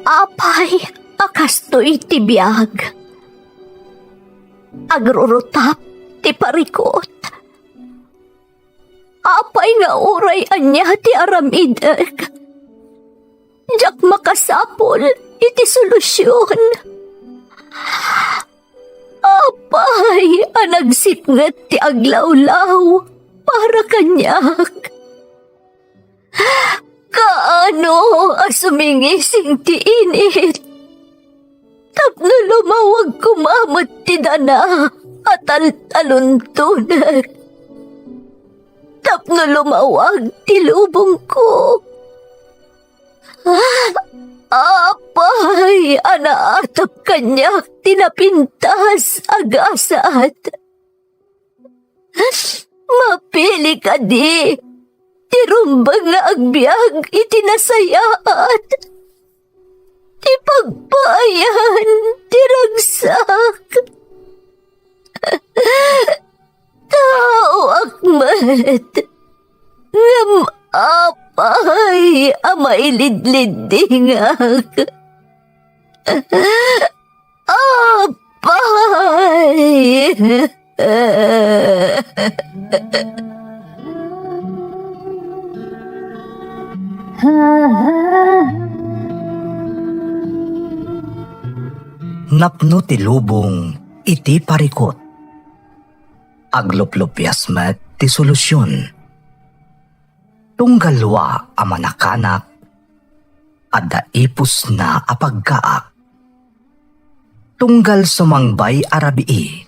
Apay, akastoy ti biyag. Agrurutap ti parikot. Apay nga oray anya ti aramideg. Jak makasapol iti solusyon. Apay, anagsipnget ti aglawlaw para kanyak. Kaano asumingising ti init? Tapno lumawag kumamot ti dana at taluntunan. Tapno lumawag ti lubong ko. Apay, anaatap kanyak tinapintas agasat. Mapili ka di. Tirumbang nga agbyag itinasayaat. Ti pagpayan, tiragsak. Tao akmat. Ngam apay, amailidlidingak. Apay. Napno ti lubong iti parikot. Agluplupyas met ti solusyon. Tunggalwa a manakanak adda ipus na apagkaak. Tunggal sumangbay arabii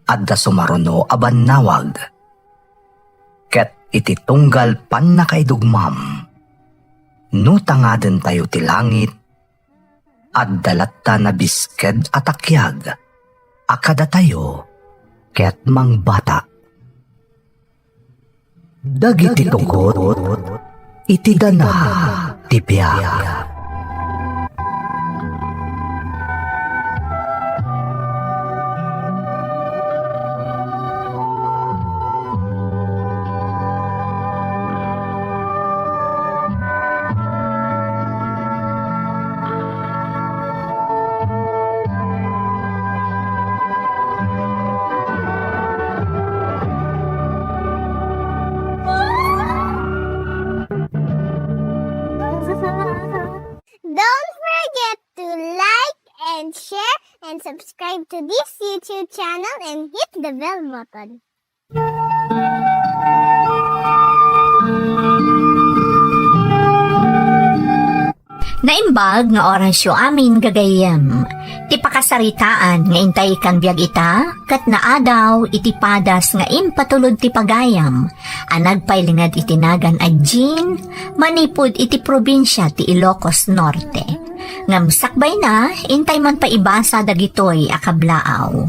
adda sumaruno aban nawag. Ket iti tunggal pan nakaidugmam. No tangaden tayo ti langit, at dalatta na bisked at akyag, akada tayo, ket mang bata. Dagiti tugot, iti dana, ti biyag. Don't forget to like and share and subscribe to this YouTube channel and hit the bell button. Naimbag nga orasyo amin gagayem. Ti pakasaritaan nga intay kan biag ita, kat naadaw iti padas nga impatulod ti pagayam. Anagpailingad itinagan a Jean, manipod iti probinsya ti Ilocos Norte. Ngamsakbay na, intay man pa ibasa dagitoy akablaaw.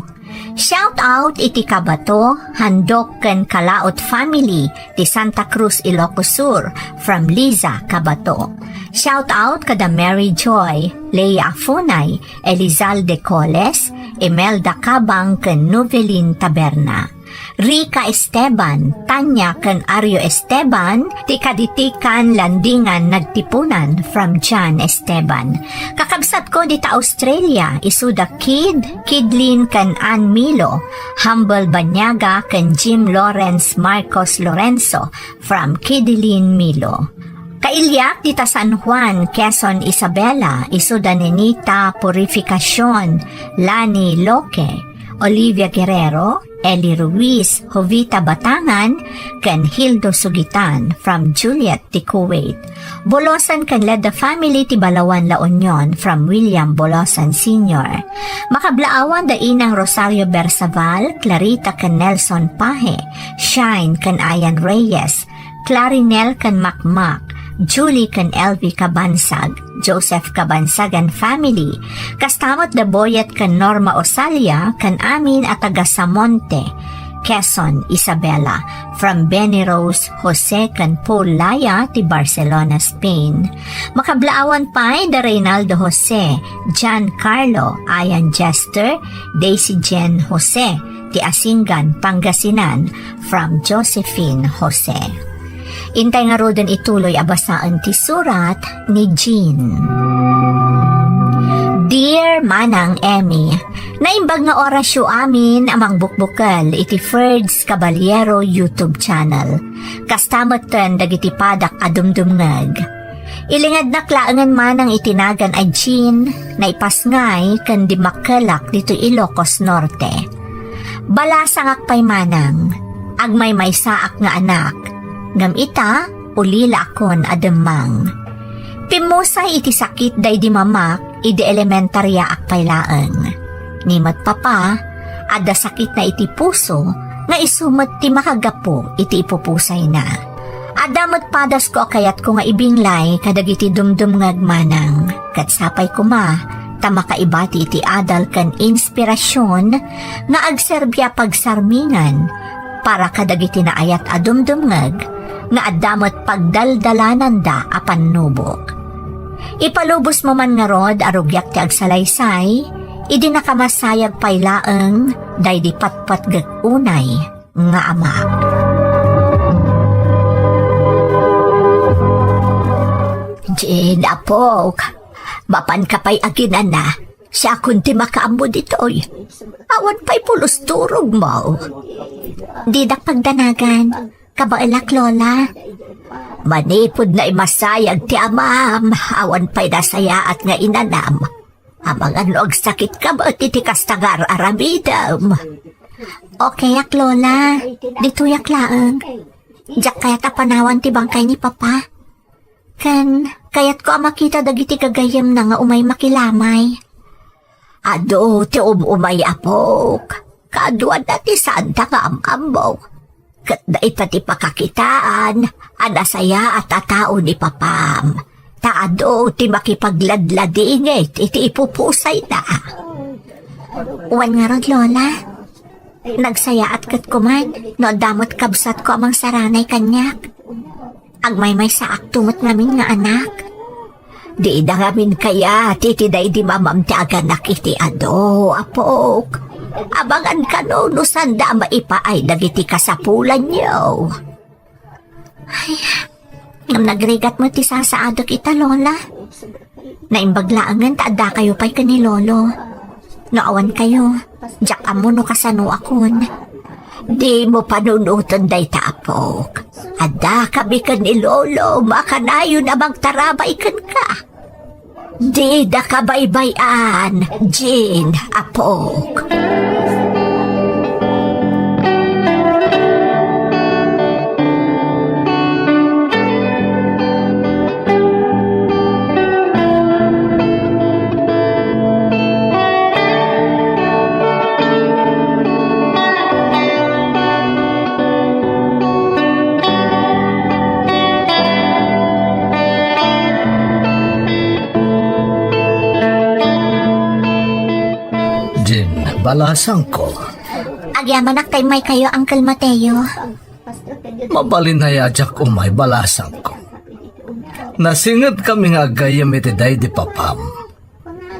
Shout out iti Kabato, handok ken Kalaot family ti Santa Cruz, Ilocos Sur from Liza, Kabato. Shout out kada Mary Joy, Leia Afunay, Elizalde Coles, Imelda Cabang ken Novelin Taberna. Rica Esteban, Tanya ken Ario Esteban, ti kaditikan landingan nagtipunan from John Esteban. Kakabsat ko dita Australia, isuda Kidlin ken Ann Milo, Humble Banyaga ken Jim Lawrence Marcos Lorenzo from Kidlin Milo. Kailyak dita San Juan, Quezon Isabela, isuda Nenita Purificacion, Lani Loque, Olivia Guerrero, Eli Ruiz, Jovita Batangan, ken Hildo Sugitan from Juliet ti Kuwait. Bolosan ken Leda family ti Balawan La Union from William Bolosan Sr. Makablaawan da inang Rosario Bersaval, Clarita ken Nelson Pahe, Shine ken Ayan Reyes, Clarinel ken Macmac, Julie ken Elvie Cabansag, Joseph Cabansag and family, kastamot da Boyet ken Norma Osalia, ken amin at taga Samonte, Quezon, Isabela, from Benny Rose, Jose ken Paul Laya, ti Barcelona, Spain. Makablaawan pa da Reynaldo Jose, John Carlo, Ayan Jester, Daisy Jen Jose, ti Asingan, Pangasinan, from Josephine Jose. Intay nga rodon ituloy abasaan ti surat ni Jean. Dear Manang Emmy, naimbag nga orasyo amin amang bukbukal iti Ferds Caballero YouTube channel. Kastamatan dagiti padak adumdumngag. Ilingad na klaangan manang itinagan ay Jean na ipasngay kan di makalak dito Ilocos Norte. Balasang akpay manang, agmay may saak nga anak, ngam ita ulila akon ademang. Pimusay iti sakit day di mamak, iti elementarya akpay laeng. Nimat papa, ada sakit na iti puso, nga isumat ti makagapo iti ipupusay na. Adamot padas ko kayat ko nga ibinglay kadagiti dumdumngag manang, kat sapay ko ma, tamakaibati iti adal kan inspirasyon, nga agserbya pagsarmingan, para kadagiti na ayat adumdumngag, nga adamot pagdaldalanan da apan nubok. Ipalubos mo man nga rod arugyak ti agsalaysay, idi nakamasayag paylaeng day di patpat gagunay nga ama. Jin, apok, mapan ka pa'y aginan na, siya kunti makaambo dito'y. Awan pa'y pulos turog mo. Di dak pagdanagan, kabailak lola. Manipod na imasayag ti amam, awan pa'y nasaya at nga inanam. Amang ano ang sakit ka ba iti kastagar aramidam? Okay yak lola, dito yak laeng. Diyak kaya tapanawan ti bangkay ni papa. Kan, kayat ko makita dagiti kagayam na nga umay makilamay. Ado, ti umay apok. Kaduan na ti santa nga amambo. Kat na ipati pakakitaan, anasaya at atao ni papam. Taado, ti makipagladladingit, iti ipupusay na. Uwan nga rod, lola. Nagsaya at kat kuman, no damot kabsat ko amang saranay kanyak. Agmay saak tumot namin nga anak. Di na ngamin kaya titiday di mamam ti aganak iti ado, apok. Abangan ka no, sanda maipaay dagiti kasapulan niyo. Ay, ngam nagrigat mo ti sasaadok ita, lola. Naimbaglaangan taada kayo pa'y kanilolo. Naawan kayo, jak amo no kasano akon. Di mo panunutan day tapok. Ada kami ka ni lolo, makanayo na magtarabay kan ka. Di da ka baybayan, Jean, apok. Balasang ko. Agyaman ak may kayo, Uncle Mateo. Mabalinayadyak umay balasang ko. Nasingad kami nga gayam iti day di papam.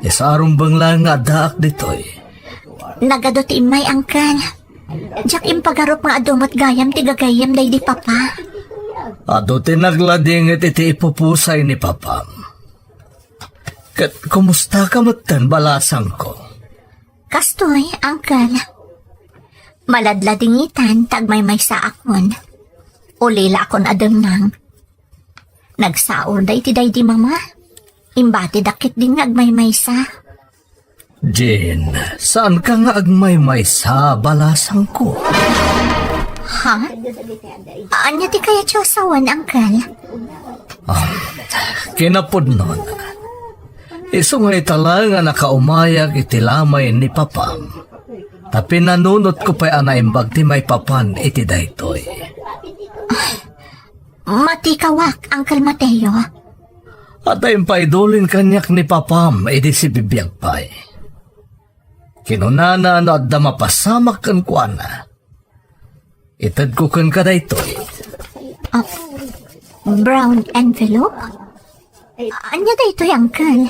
Isarong bangla nga daak ditoy. Nagado ti imay, Uncle. Diyak impagarop nga adumot gayam ti gagayam day di papa. Ado tinagladingit iti ipupusay ni papam. Kat kumusta ka matan balasang ko? Kastoy, Uncle. Maladladingitan, tagmay sa akon. Ulila akon ademnang. Nagsaor day ti day di mama. Imbati dakit din agmay sa. Jean, saan ka nga agmay sa balasang ko? Ha? Anya ti kaya Diyosawan, Uncle? Kinapod nun. Isungay tala nga nakaumayag iti lamay ni papam. Tapi nanunot ko pa'y anaimbag ti may papan iti daytoy. Matikawak, Uncle Mateo. At ayun paidulin kanyak ni papam iti si bibiyag pa'y. Kinunana na adda mapasamak kan kuana. Itad ko kan ka daytoy. Brown envelope? Anya dayto, Uncle?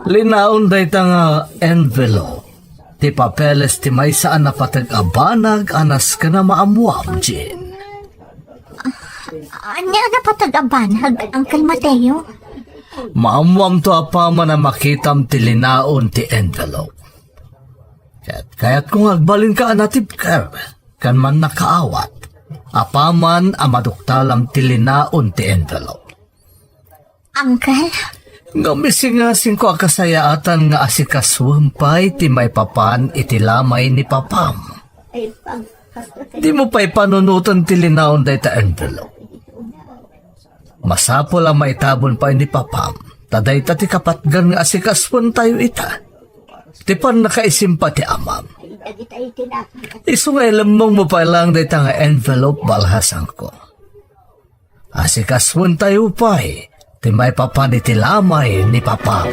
Linaon dayta nga envelope. Ti papeles ti may saan na patag-abanag anas ka na maamuam, Jean. Anya na patag-abanag, Uncle Mateo? Maamwam to apaman na makitam ti linaon ti envelope. Kaya't kung agbalin ka anatibker, kan man nakaawat, apaman amaduktalam ti linaon ti envelope. Uncle, Ngamisingasing ko akasayaatan nga asikaswampay ti may papan iti lamay ni papam. Di mo pa'y panunutan ti linaon day ta envelope. Masapol ang maitabon pa ni papam, taday ta ti kapatgan nga asikaswan tayo ita. Ti pan nakaisimpa ti amam. Iso nga ilamang mo pa lang day ta nga envelope balhasan ko. Asikaswan tayo pa'y, ti may papan iti lamay ni papam.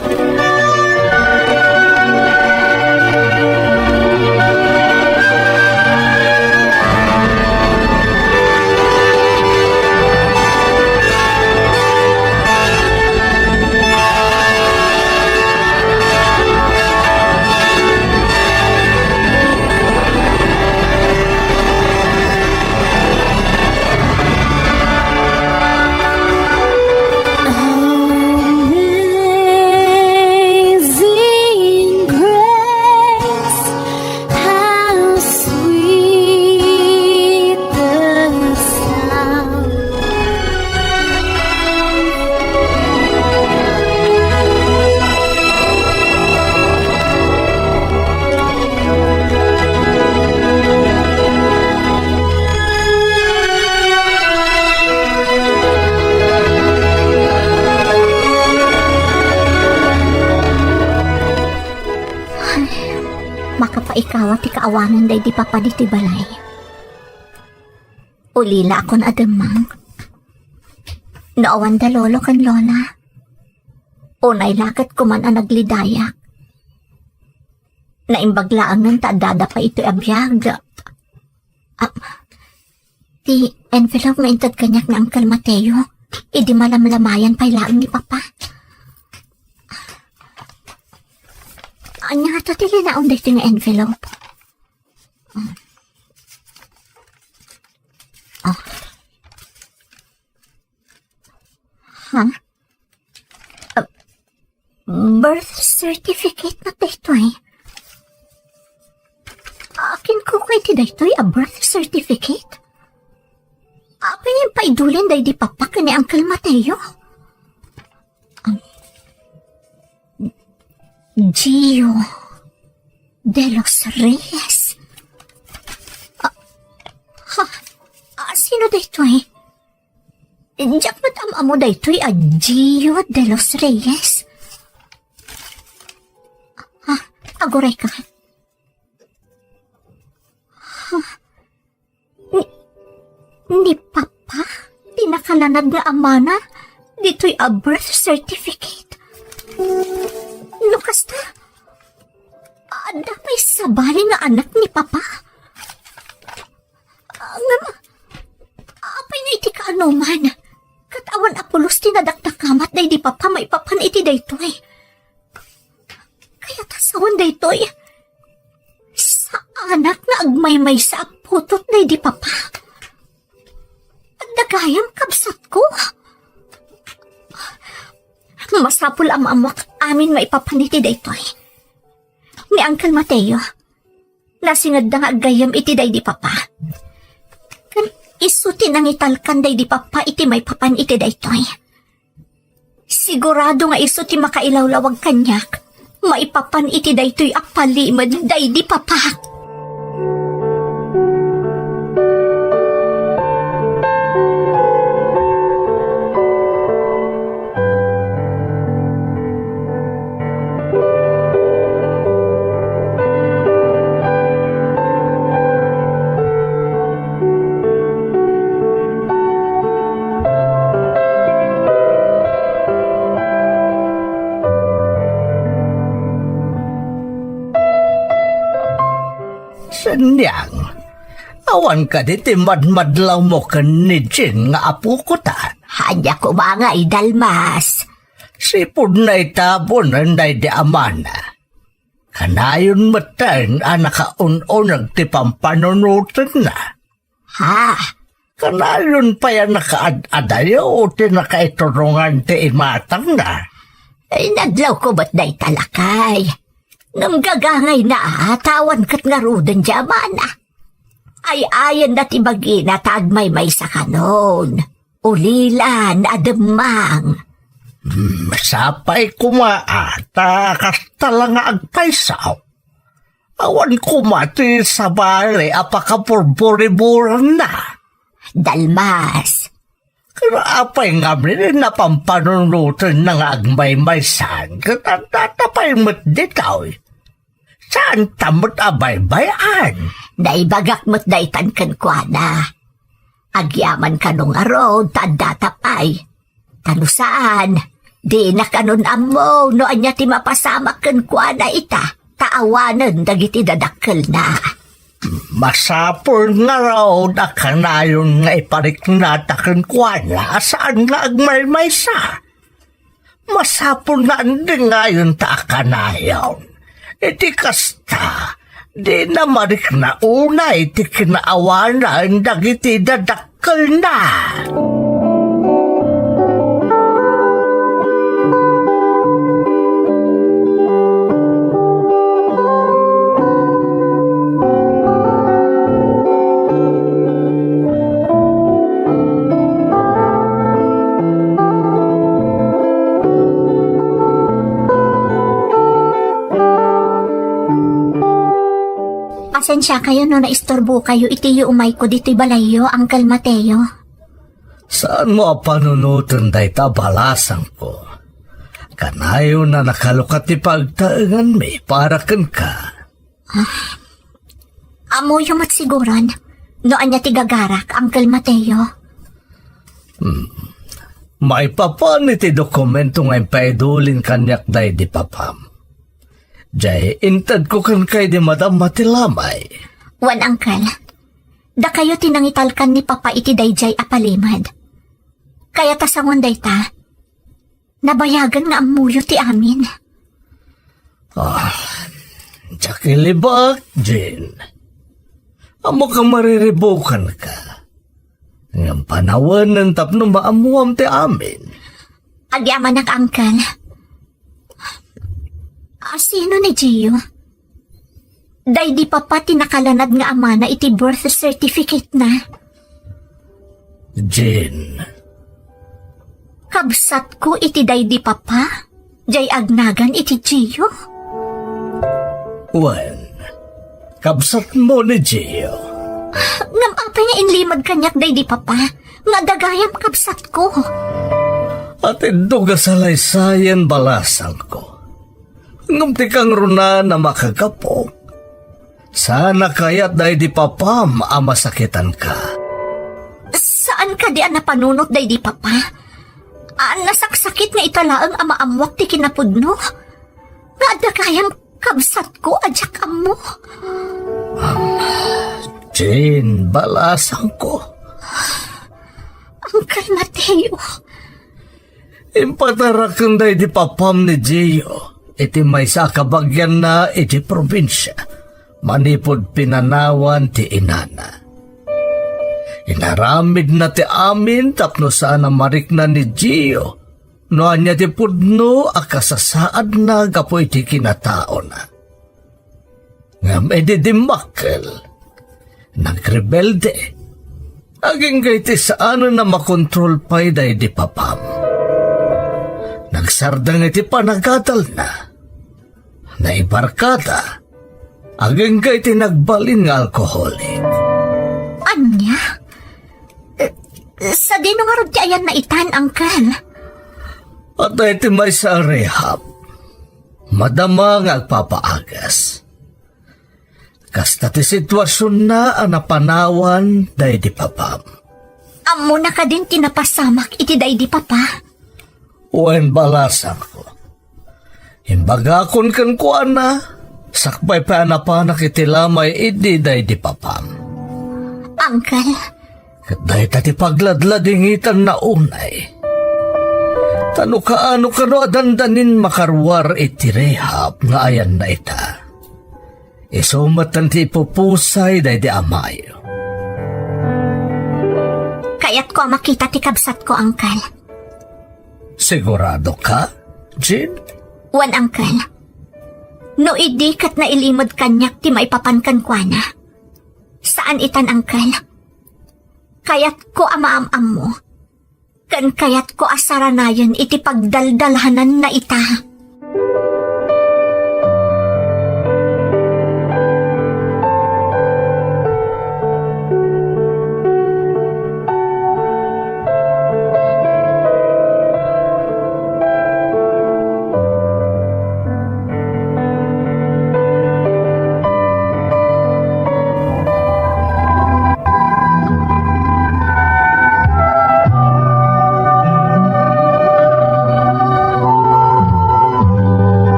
Amazing grace, how sweet the sound. makapaikawa ti kaawanan day di papa di ti balay. Ulila akon adamang. Naawan da lolo kan lola. Unay lakat ko man ang naglidayak. Naimbaglaang ng taadada pa ito abiyag. Ti envelope nga intad kanyak na Uncle Mateo. Idi malamlamayan pa'y laang ni papa. Anya nga to tili na unday ito nga envelope. Ha? Birth certificate na dito eh. Akin ko kay ti dito a birth certificate. Apa yung paidulin day di papa ka ni Uncle Mateo? Gio de los Reyes. Sino dito eh? Diyak ba't amo dito a Gio de los Reyes? Agoray ka. Ni papa? Tinakalanad na amana? Dito'y a birth certificate. Lukas na. Ada may sabali nga anak ni papa. Apay na iti kaanuman. Katawan apulos tinadakdakamat day di papa may papan iti daytoy. Kaya tasawan daytoy. Sa anak na agmay-may sa aputot day di papa. Dagayam kabsat ko. Masapul amamak amin maipapaniti daytoy. Ni Uncle Mateo, nasingad na nga agayam iti day di papa. Kan isuti nang italkan day di papa iti may papan iti daytoy. Sigurado nga isuti makailawlawag kanyak, maipapan iti daytoy apalimad day di papa. Sanyang, awan ka di timad-madlaw mo ka ni Jin nga apo ko ta. Hanya ko ba nga idalmas? Sipod na itabon ang di amana. Kanayon matang anakaun-unag ti pampanunutan na. Ha? Kanayon pa yan nakaad-adayo o ti nakaiturungan ti imatang na. Ay, nadlaw ko ba't day talakay? Nang gagangay na tawan kat nga rudan diyaman ay ayan na tibagi na tagmay may sa kanon. Ulilan, ademang. Sapay kumaata, kasta lang nga agpaisaw. Awan kumati sa bale, apakapurburiburan na. Dalmas. Apay nga rin na pampanunutan ng agmay-maysan, katatapay mo't ditaw. Saan tamot abay-bayan? Naibagak mo't daytan kan kwa na. Agyaman ka nung araw, tadatapay. Tanusaan, di na kanon amo, no anya ti mapasamak kan kwa na ita, taawanan dagiti dadakkel na. Masapol nga raw na kanayon nga ipariknatakan kwa na saan nga agmay-maysa. Masapol na hindi ngayon ta kanayon. Iti kasta, di na marik na una iti kinaawanan dagiti dadakkel na. Pasensya kayo no naistorbo kayo iti umay ko dito'y balayo, Uncle Mateo. Saan mo panunutan day tabalasang ko? Kanayo na nakalukat ti pagtaangan mi para kan ka. Amo yung matsiguran, no anya ti gagarak, Uncle Mateo. May papan iti dokumento nga ipaidulin kanyak day di papam. Jay, intad ko kan kay di Madam Matilamay. Wan, Uncle. Da kayo tinangitalkan ni Papa iti dayjay apalimad. Kaya tasangon day ta, nabayagan nga amuyo ti amin. Jakilibak, Jane. Amo kang mariribukan ka. Ngam panawan ng tapno maamuam ti amin. Agyaman ak, Uncle. Sino ni Gio? Day di Papa tinakalanad nga ama na iti birth certificate na. Jane. Kabsat ko iti day di Papa. Jay agnagan iti Gio. Wen, kabsat mo ni Gio. Ngam apay nga inlimad kanyak day di Papa. Nga dagayam kabsat ko. At induga sa laysayan balasang ko. Ngumti kang runa na makagapok. Sana kaya't day di papam amasakitan ka. Saan ka di napanunot day di Papa? Nasaksakit nga italaang amaamwak ti kinapudno. Nga dagayam kabsat ko adyak amo. Jane, balasang ko. Uncle Mateo. Impatarakan day di papam ni Gio. Iti may sa kabagyan na iti probinsya. Manipod pinanawan ti inana. Inaramid na ti amin tapno saan marik na ni Gio. No anya ti pudno akasasaad na gapo iti kinatao na. Ngam edi dimakkel. Nagrebelde. Aging gaiti saan na makontrol pa'y day di papam. Nagsardang iti panagadal na. Naibarkada. Aging gaiti nagbalin nga alkoholik. Anya? Sa dinungarod ti ayan na itan, Uncle. At iti may sa rehab. Madama nga agpapaagas. Kasta ti sitwasyon na napanawan day di papam. Amo na ka din tinapasamak iti day di Papa. Uen balasan ko. Imbagakon kan ko na, sakbay pa anapanak iti lamay idi day di papam. Uncle, Katday tati pagladladingitan na unay. Tano kaano kano adandanin makarwar iti rehab nga ayan na ita. Isumatan ti ipupusay day di amayo. kaya't ko makita ti kabsat ko, Uncle. Sigurado ka? Jean? Wan, Uncle. No idi kat na ilimod kanyak ti maipapankan kwa na. Saan itan, Uncle? Kayat ko amaam-am mo. Kan kayat ko asaranayan iti pagdaldalhanan na ita.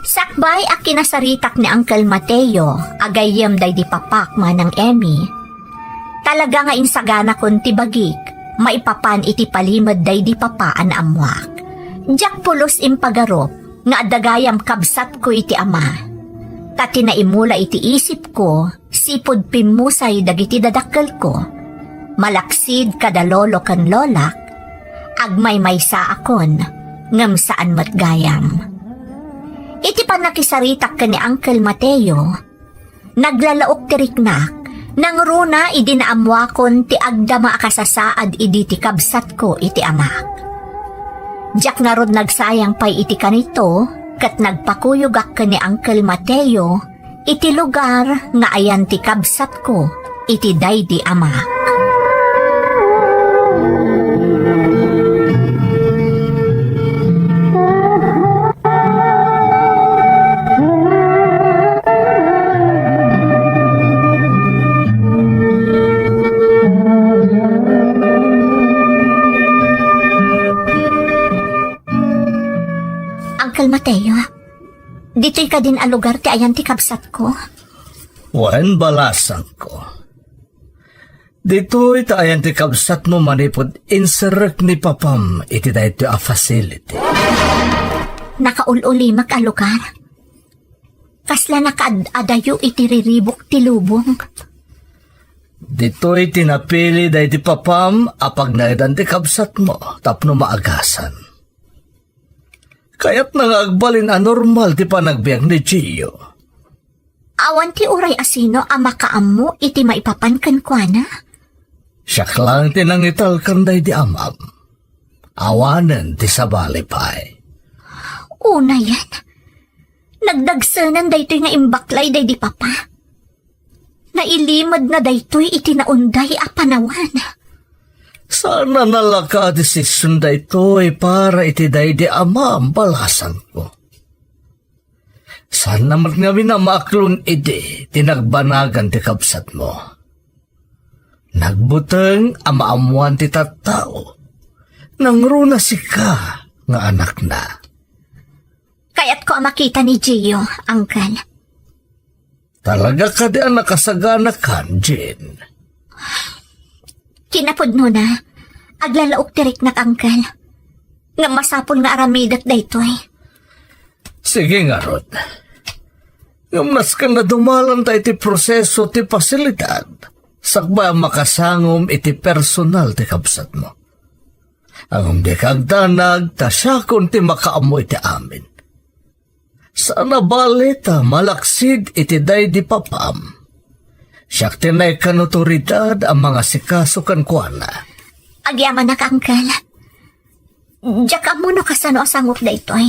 Sakbay a kinasaritak ni Uncle Mateo, agayem day di papak manang Emmy. Talaga nga insagana kon ti bagik, maipapan iti palimod day di papaan amwak. Diyak pulos impagarop, nga adagayam kabsat ko iti ama. Tati na imula iti isip ko, sipod pimusay dagiti dadakkel ko. Malaksid kada lolo kan lolak, agmay maysa akon, ngam saan matgayam. Iti pa nakisaritak ka ni Uncle Mateo, naglalaok tiriknak, nang runa idinaamwakon ti agdama akasasaad idi ti kabsat ko iti amak. Diyak nga rod nagsayang pay iti kanito, kat nagpakuyugak ka ni Uncle Mateo, iti lugar nga ayan ti kabsat ko iti daydi amak. Uncle Mateo, dito'y ka din a lugar ti ayan ti kabsat ko. Wan balasan ko. Dito itayan ti kabsat mo manipod inserek ni papam iti dahito a facility. Nakaululi a lugar. Kasla nakaadayo iti riribok ti lubong. Dito iti napili dahito papam apag naidan ti kabsat mo tapno maagasan. Kaya't nangagbalin a normal ti panagbiag ni Gio. Awan ti uray asino a makaammo iti maipapankan kwa na. Siyak lang tinangital kanday di amam. Awanan ti sabalipay. Una yan. Nagdagsanan daytoy nga imbaklay day di papa. Nailimad na daytoy iti naunday a panawan. Sana nalaka desisyon da ito para itiday di ama ang balasan ko. Sana magnabi na maaklon ide tinagbanagan ti kabsat mo. Nagbuteng amaamuan ti tattao. Nangruna si ka nga anak na. Kaya't ko makita ni Gio, Uncle. Talaga ka di ang nakasagana kan, Jean. Kinapod mo na, aglalaok tirik na Uncle. Nga masapol nga aramidat daytoy. Sige nga, Rod. Yung mas ka na dumalan tayo ti proseso ti pasilidad, sakba makasangom iti personal ti kabsat mo. Ang di kagdanag, tasyakon ti makaamoy ti amin. Sana balita malaksid iti day di papam. Siyak tinay kanuturidad ang mga sikasukan ko na. Agyaman na ka, Uncle. Diyak mo no kasano asangop daytoy.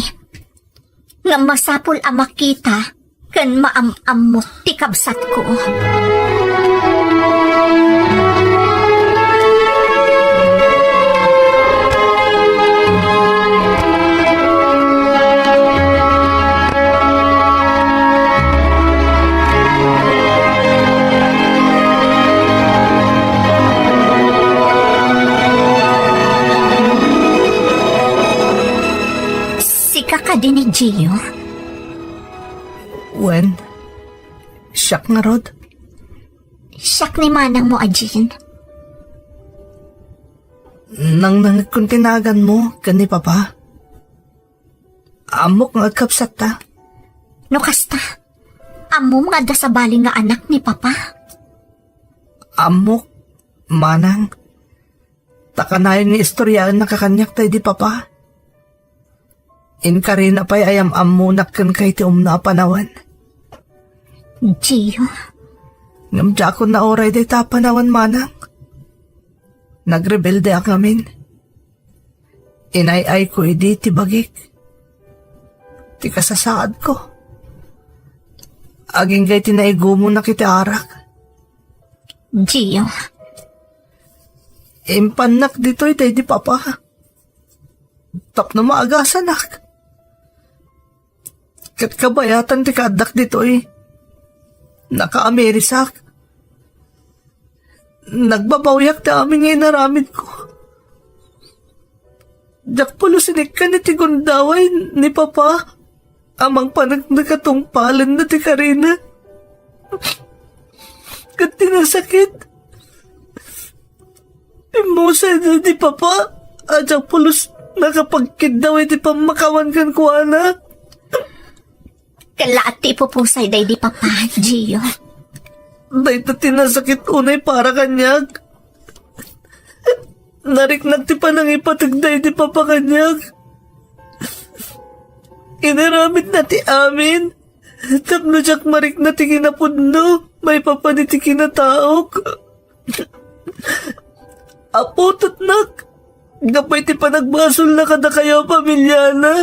Nga masapol ang makita, kan maam-am mo ti kabsat ko. Sika ka din ni Gio? Wen, siyak nga rod. Siyak ni manang mo, Ajin. Nang kung tinagan mo, gani papa. Amok nga kapsat ta. No kasta, amo nga da sa bali nga anak ni Papa. Amok, manang. Takanayon ni istoryahan na kakanyak tayo di papa. Inkarina pa'y ayam amunak kan kay ti umna panawan. Gio, Ngamdya ko na oray day ta panawan manang. Nagrebelde ak namin. Inay-ay ko idi ti bagik. Ti kasasaad ko. Aging kay tinaigo mo na kita arak. Gio, Impanak dito'y tayo di papa. Tak na maagasanak. Kat kabayatan ti kadak dito'y. Naka-amerisak. Nagbabawyak na aming inaramid ko. Dak palo sinik ka ni ti gundaway ni papa. Amang nakatungpalan na ti Karina. Kat tinasakit. Imusay na di papa. Adyak pulos nakapagkid daw iti pamakawan kan kuana. kalaati pupusay day di Papa, Gio. Day ta tinasakit unay para kanyag. Nariknag ti panang ipatagday di papa kanyag. Inaramit na ti amin. Tapno jak marik na ti kinapudno. May papanit ti kinataok. Aputot nak. Gapay ti panagbasol na kada kayo pamilya na.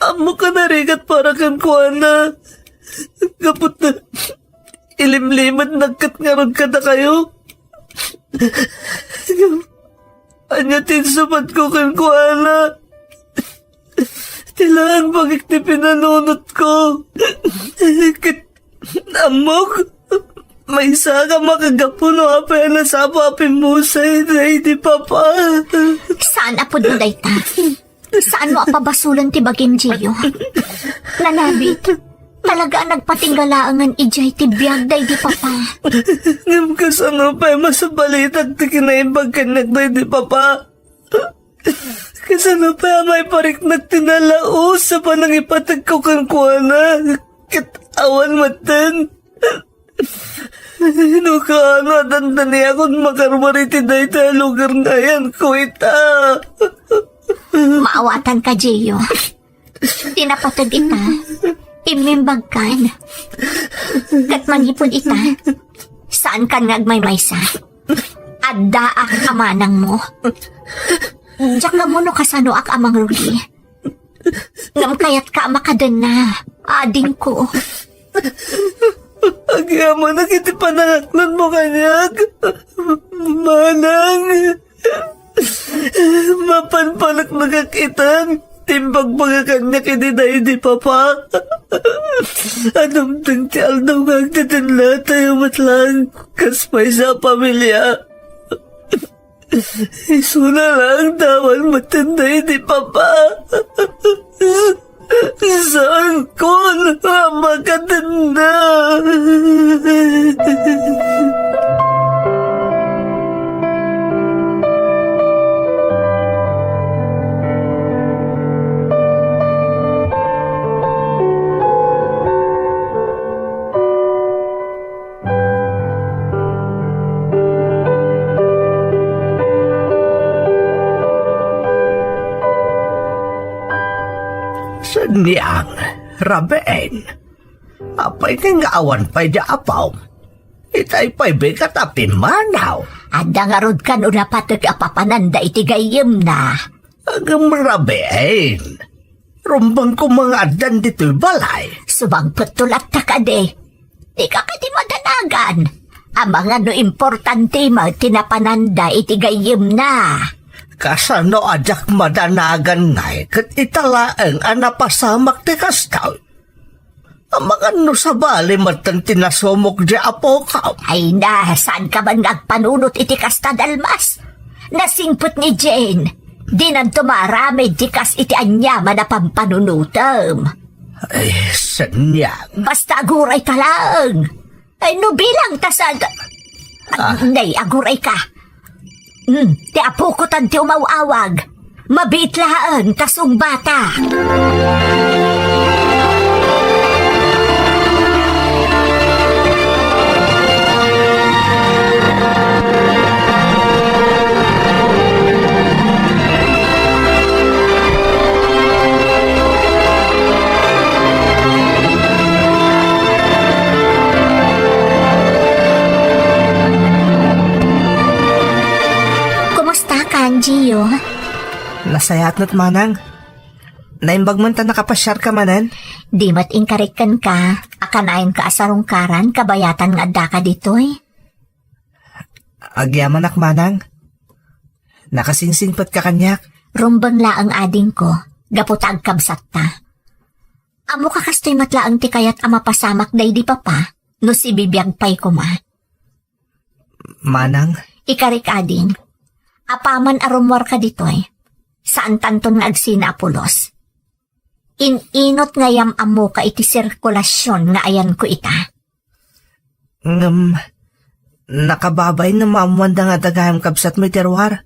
Amo ka na rigat para kan kuana. Gapot na. Ilimlimat nagkat nga ron kada kayo. Anya tinsupat ko kan kuana. Tilaan bagik ti pinanunot ko. Amok. May isa ka makagapuno apay na sa papimusay na di papa. Saan apod mo day ta? Saan mo apabasulan ti bagim, Gio? Nanabit. Talaga nagpatinggalaangan ijay ti biyag day di Papa. Ngam kasano pa'y masabalitag ti kinaimbag kanyak day di papa. Kasano pa may parik nagtinalaos sa panangipatag ko kan kuana. Kitawan matan. Hinukano dandani akong makarmariti day tayo lugar na yan, kuita. Maawatan ka, Gio. Tinapatag ita. Imimbag kan. Kat manipon ita. Saan ka nagmaymaysa? Adda ang amanang mo. Diyak nga mo no kasano ak amang ruli. Ngam kayat ka makadan na. Ading ko. Agyaman na kiti panangaklan mo kanyag. Manang. Mapanpanak nagakitan. Timbag mga kanya kiniday di papa. Anong tangtial daw nga agtitinla tayo matlang. Kaspay sa pamilya. Isuna lang dawan matinday di papa. Saan ko na makatanda? Niyang, Rabeen. Apay kang awan pa'y di apaw. Itay pa'y bigat apin manaw. Adda nga rod ka no napatag apapananda iti gayem na. Agam Rabeen. Rumbang ko mga adan dito'y balay. Subang putulat ta ka de. Di ka kati madanagan. Ang mga no importante mo tinapananda iti gayem na. Kasano ajak madanagan ngay kat italaang anapasamak ti kastaw. Ang mga no sa bali matan tinasomok di apokaw. Ay na, saan ka ba nagpanunot iti kasta dalmas? Nasingput ni Jane. Di nan tumarami di kas iti anyaman na pampanunutam. Ay, sanyang. Basta aguray ka lang. Ay, no bilang tasag. Nay, aguray ka. Ti apo ko tan ti umawawag. Mabit laan kasong bata. Kumusta ka, Gio? Nasayat na't manang. Naimbag man ta nakapasyar ka manan. Di mat ingkarikan ka, akanayon ka asarungkaran, kabayatan nga adda ka ditoy. Agyaman ak manang. Nakasingsingpat ka kanyak. Rumbang laang ading ko, gaputag kabsat ta. Amo ka kastoy matlaang ti kayat ama pasamak day di papa, no si bibiyag pay ko ma. Manang, Ikarik ading, apaman arumwar ka ditoy, saan tanton nga agsina apulos. Inot nga yam amo ka iti sirkulasyon nga ayan ko ita. nakababay na maamuan da nga dagayam kabsat mo iterwar.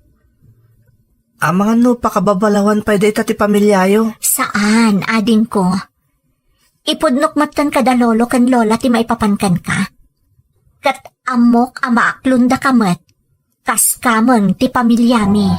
Ang mga no pakababalawan pa iti ti pamilyayo. Saan, ading ko? Ipudnok matan ka da lolo kan lola ti maipapankan ka. Kat amok ama aklunda kamet, kas kameng ti pamilyami.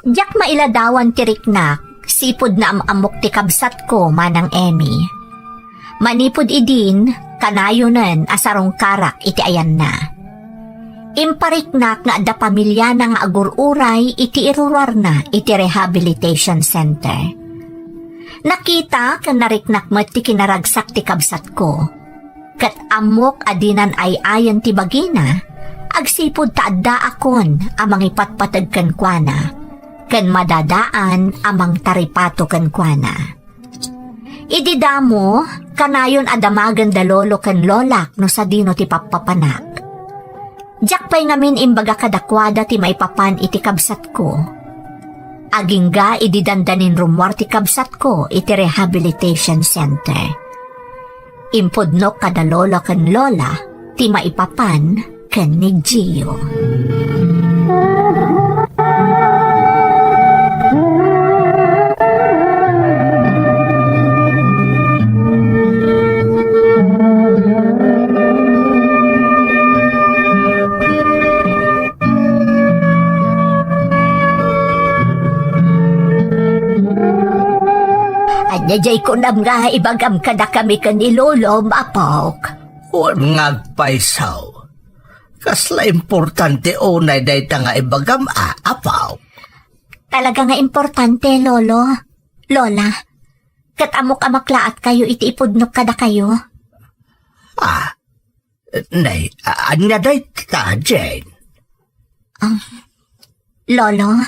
Diyak mailadawan ti riknak, sipod na amok ti kabsat ko manang Emmy. Manipod idin, kanayonan asarong karak iti ayan na. Impariknak nga da pamilya na nga agururay iti irurar na iti rehabilitation center. Nakita ka nariknak mo ti kinaragsak ti kabsat ko. Kat amok adinan ay ayan ti bagina, agsipod taadda akon amang ipatpatagkan kwa na. Kan madadaan amang taripato kan kuana. Ididamo, kanayon adamagan da lolo kan lolak no sa dino ti papapanak. Diyak pa'y ngamin imbaga kadakwada ti maipapan iti kabsat ko. Agingga ididandanin rumwar ti kabsat ko iti rehabilitation center. Impudnok kada lolo kan lola ti maipapan kan ni Gio. Jay ko nam nga ibagam kada kami kanilolo mapok. Huwag ngagpaisaw. Kasla importante unay day ta nga ibagam apaw. Talaga nga importante, lolo. Lola, katamok amaklaat kayo iti ipudnok kada kayo. Nay, anya day ta, Jane? Lolo,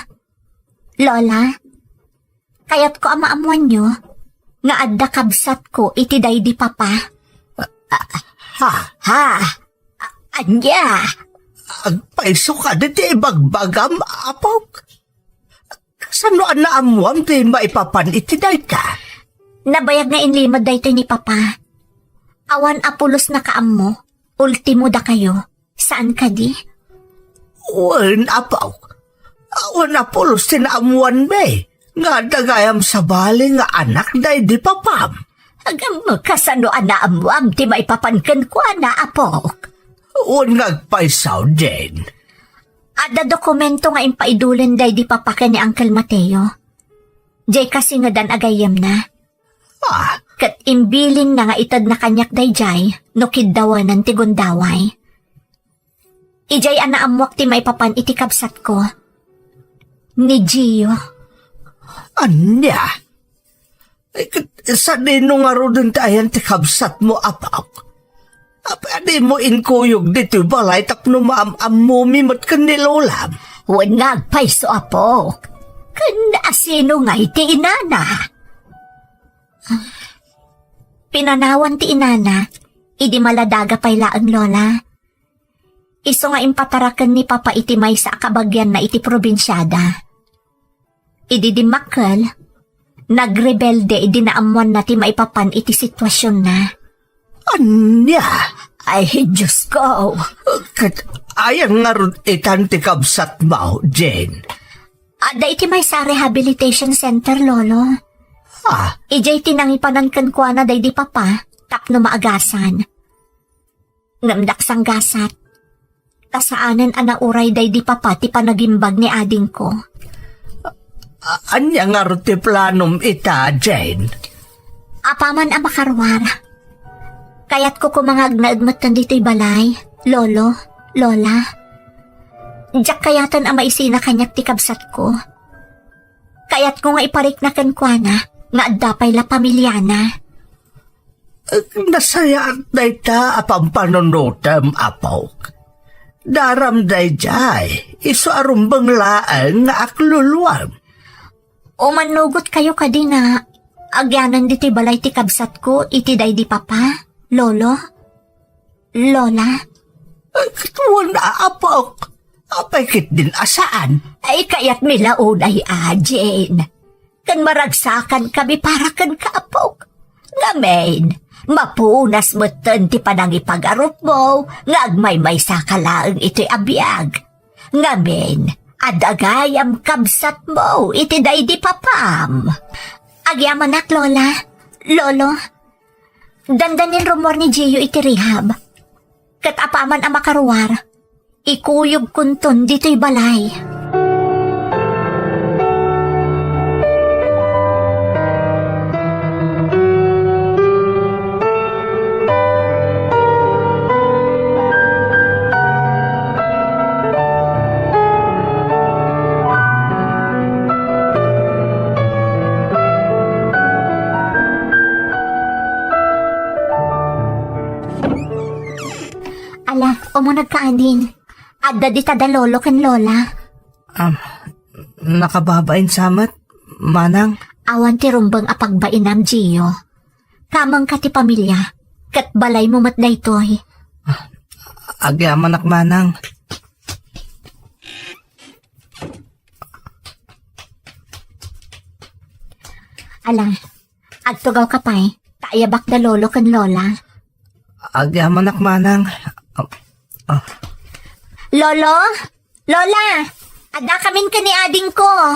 Lola, kayat ko amaamuan nyo, nga adda kabsat ko iti daydi papa. Anya? Agpaiso ka diti ibagbagam apaw. Kasano naamuam di maipapan iti day ka? Nabayag nga inlimad dayto ni papa. Awan apulos na kaammo, ultimo da kayo. Saan ka di? Uwan apaw. Awan apulos tinaamuan be. Nga dagayam sa bali nga anak day di papam. Agam kasano anaamuam ti maipapankan ko na apok. Uwan ngagpaisaw, Jane. Ada dokumento nga impaidulan day di papakan ni Uncle Mateo. Jay kasi nga dan agayam na. Kat imbiling na nga itad na kanyak day jay, no kiddawanan ti gundaway. Ijay anaamwak ti maipapan iti kabsat ko. Ni Gio. Anya? Sa dino nga ro din tayan ti kabsat mo, Apok. Pwede mo inkuyog dito balay tapno maamami mat kanilolam. Huwag nagpaiso, Apok. Sino nga iti inana? Pinanawan ti inana, idi maladaga pay laang lola. Iso nga impatarakan ni Papa iti may sa kabagyan na iti probinsyada. Idi di makal, nagrebelde idi naamuan na ti maipapan iti sitwasyon na. Anya? Ay, Diyos ko. Ayan nga ron itan ti kabsat mo, Jane. Ada iti may sa rehabilitation center, Lolo. Ijay tinangipanan kan kwa na day di Papa, tapno maagasan. Ngamdak sang gasat. Kasaanan anauray day di Papa ti panagimbag ni ading ko. Anya nga ron ti planom ita, Jane? Apaman ang makarwar. Kaya't ko kumangag na agmatan dito'y balay, Lolo, Lola. Diyak kayatan ang maisina kanyak ti kabsat ko. Kaya't ko nga iparik na kankwana, nga adapay la pamilyana. Nasayaan day ta apang panonotam, Apok. Daram day jay, iso arumbang laan nga akluluan. Umanugot kayo kadina, agyanan dito'y balay ti kabsat ko, iti day di Papa, Lolo, Lola. Wala, Apok. Apay din asaan? Ay kaya't milaunay Jane. Kan maragsakan kami para kan kaapok. Ngamen, mapunas mo ti panang ipag-arup mo, nga agmay-may sa kalaang ito'y abiyag. Ngamen, adagayam kabsat mo, iti day di Papam. Agyamanak, Lola, Lolo, dandanin rumor ni Gio iti rehab. Kat apaman ang makaruwar, ikuyog kunton dito'y balay. Ala, umunag ka anin. Adda di tada lolo ken lola. Nakababain samat, manang. Awan ti rumbang apagbainam, Gio. Kamang ka ti pamilya. Kat balay mo mat daytoy. Agyaman ak manang. Ala, agtugaw ka pa'y. Taayabak da lolo ken lola. Agyaman ak manang. Lolo? Lola! Ada kamin ka ni ading ko.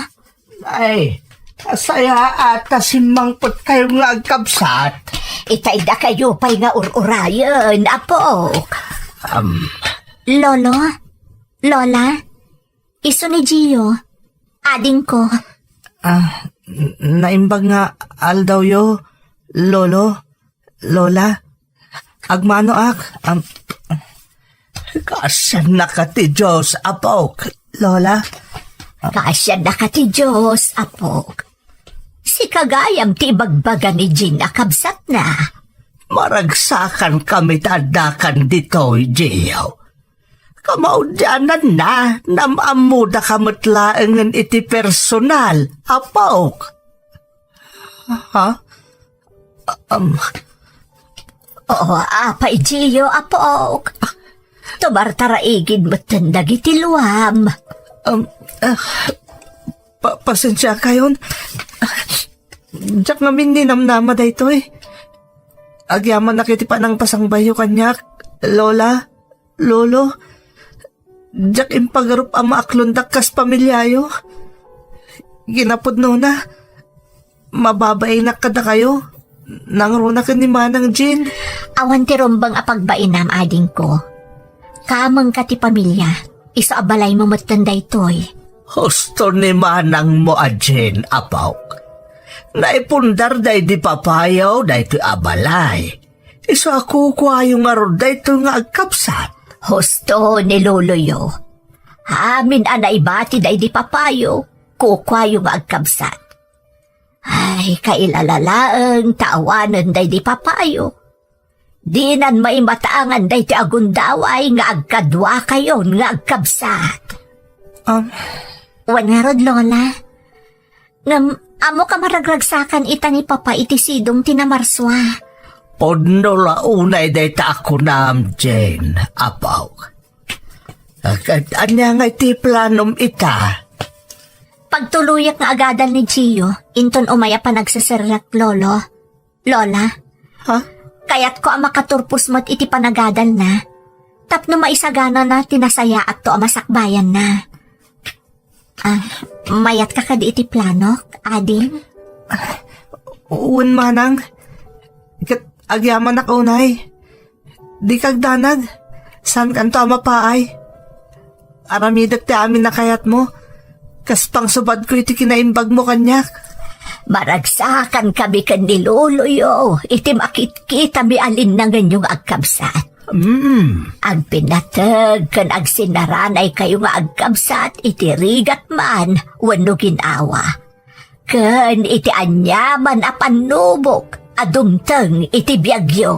Ay, asaya ata simangpot kayo nga agkabsat. Itay da kayo pa'y nga ururayan, Apok. Lolo? Lola? Iso ni Gio. Ading ko. Naimbag nga aldaw yo, lolo, lola. Agmano ak, Kasan na ka ti Diyos, Apok. lola. Kasya na ka ti Diyos, Apok. Si kagayam ti bagbagan ni Gina kabsat na. Maragsakan kami tadakan dito'y, Gio. Kamaudyanan na, namamuda kamatlaangan iti personal, Apok. Ha? Oo, apay Gio, Apok. Tumartaraigid mo tandag iti luwam. Pasensya kayon. Diyak namin ninamnama da ito eh. Agyaman nakiti pa ng pasangbayo kanyak, lola, lolo. Diyak impagarup ang maaklundak kas pamilyayo. Ginapod no na. Mababay na kada kayo. Nangruna ka ni Manang Jean. Awan ti rumbang apagbainam ading ko. Kamang ka ti pamilya, isa abalay mo matanday toy. Husto ni Manang mo, Jen, Apok. Naipundar day di papayaw day ti abalay. Iso ako kuha yung arod day to nga agkapsat. Husto ni Luluyo. Amin anay bati day di papayo, kukwayo nga agkabsat. Ay, kailalalaang taawanan day di papayo. Di nan may mataangan day ti agundaway nga agkadwa kayon nga agkabsat. Wangarod, Lola. Amo ka maragragsakan ita ni Papa iti sidong tinamarswa. Podno launay day ta ako naam, Jane, apaw. Anya nga iti planom ita? Pagtuluyak nga agadal ni Gio, inton umaya pa nagsasarak, Lolo. Lola, Ha? kaya't ko ang makaturpos mo't iti panagadal na. Tapno maisagana na tinasaya at to ang masakbayan na. Mayat ka kadi iti planok, ading? Uwan manang. Agyaman na kaunay. Di kagdanag. San kanto mapaay? Aramidak ti amin na kayat mo. Kaspang subad ko iti kinaimbag mo kanyak. Maragsakan kami kan ni Luluyo, iti makit-kita mi alin na ganyong agkabsat. Ang pinatag kan agsinaranay kayo nga agkabsat, iti rigat man, wano ginawa. Kan iti anyaman a panubok, adumteng iti biyagyo.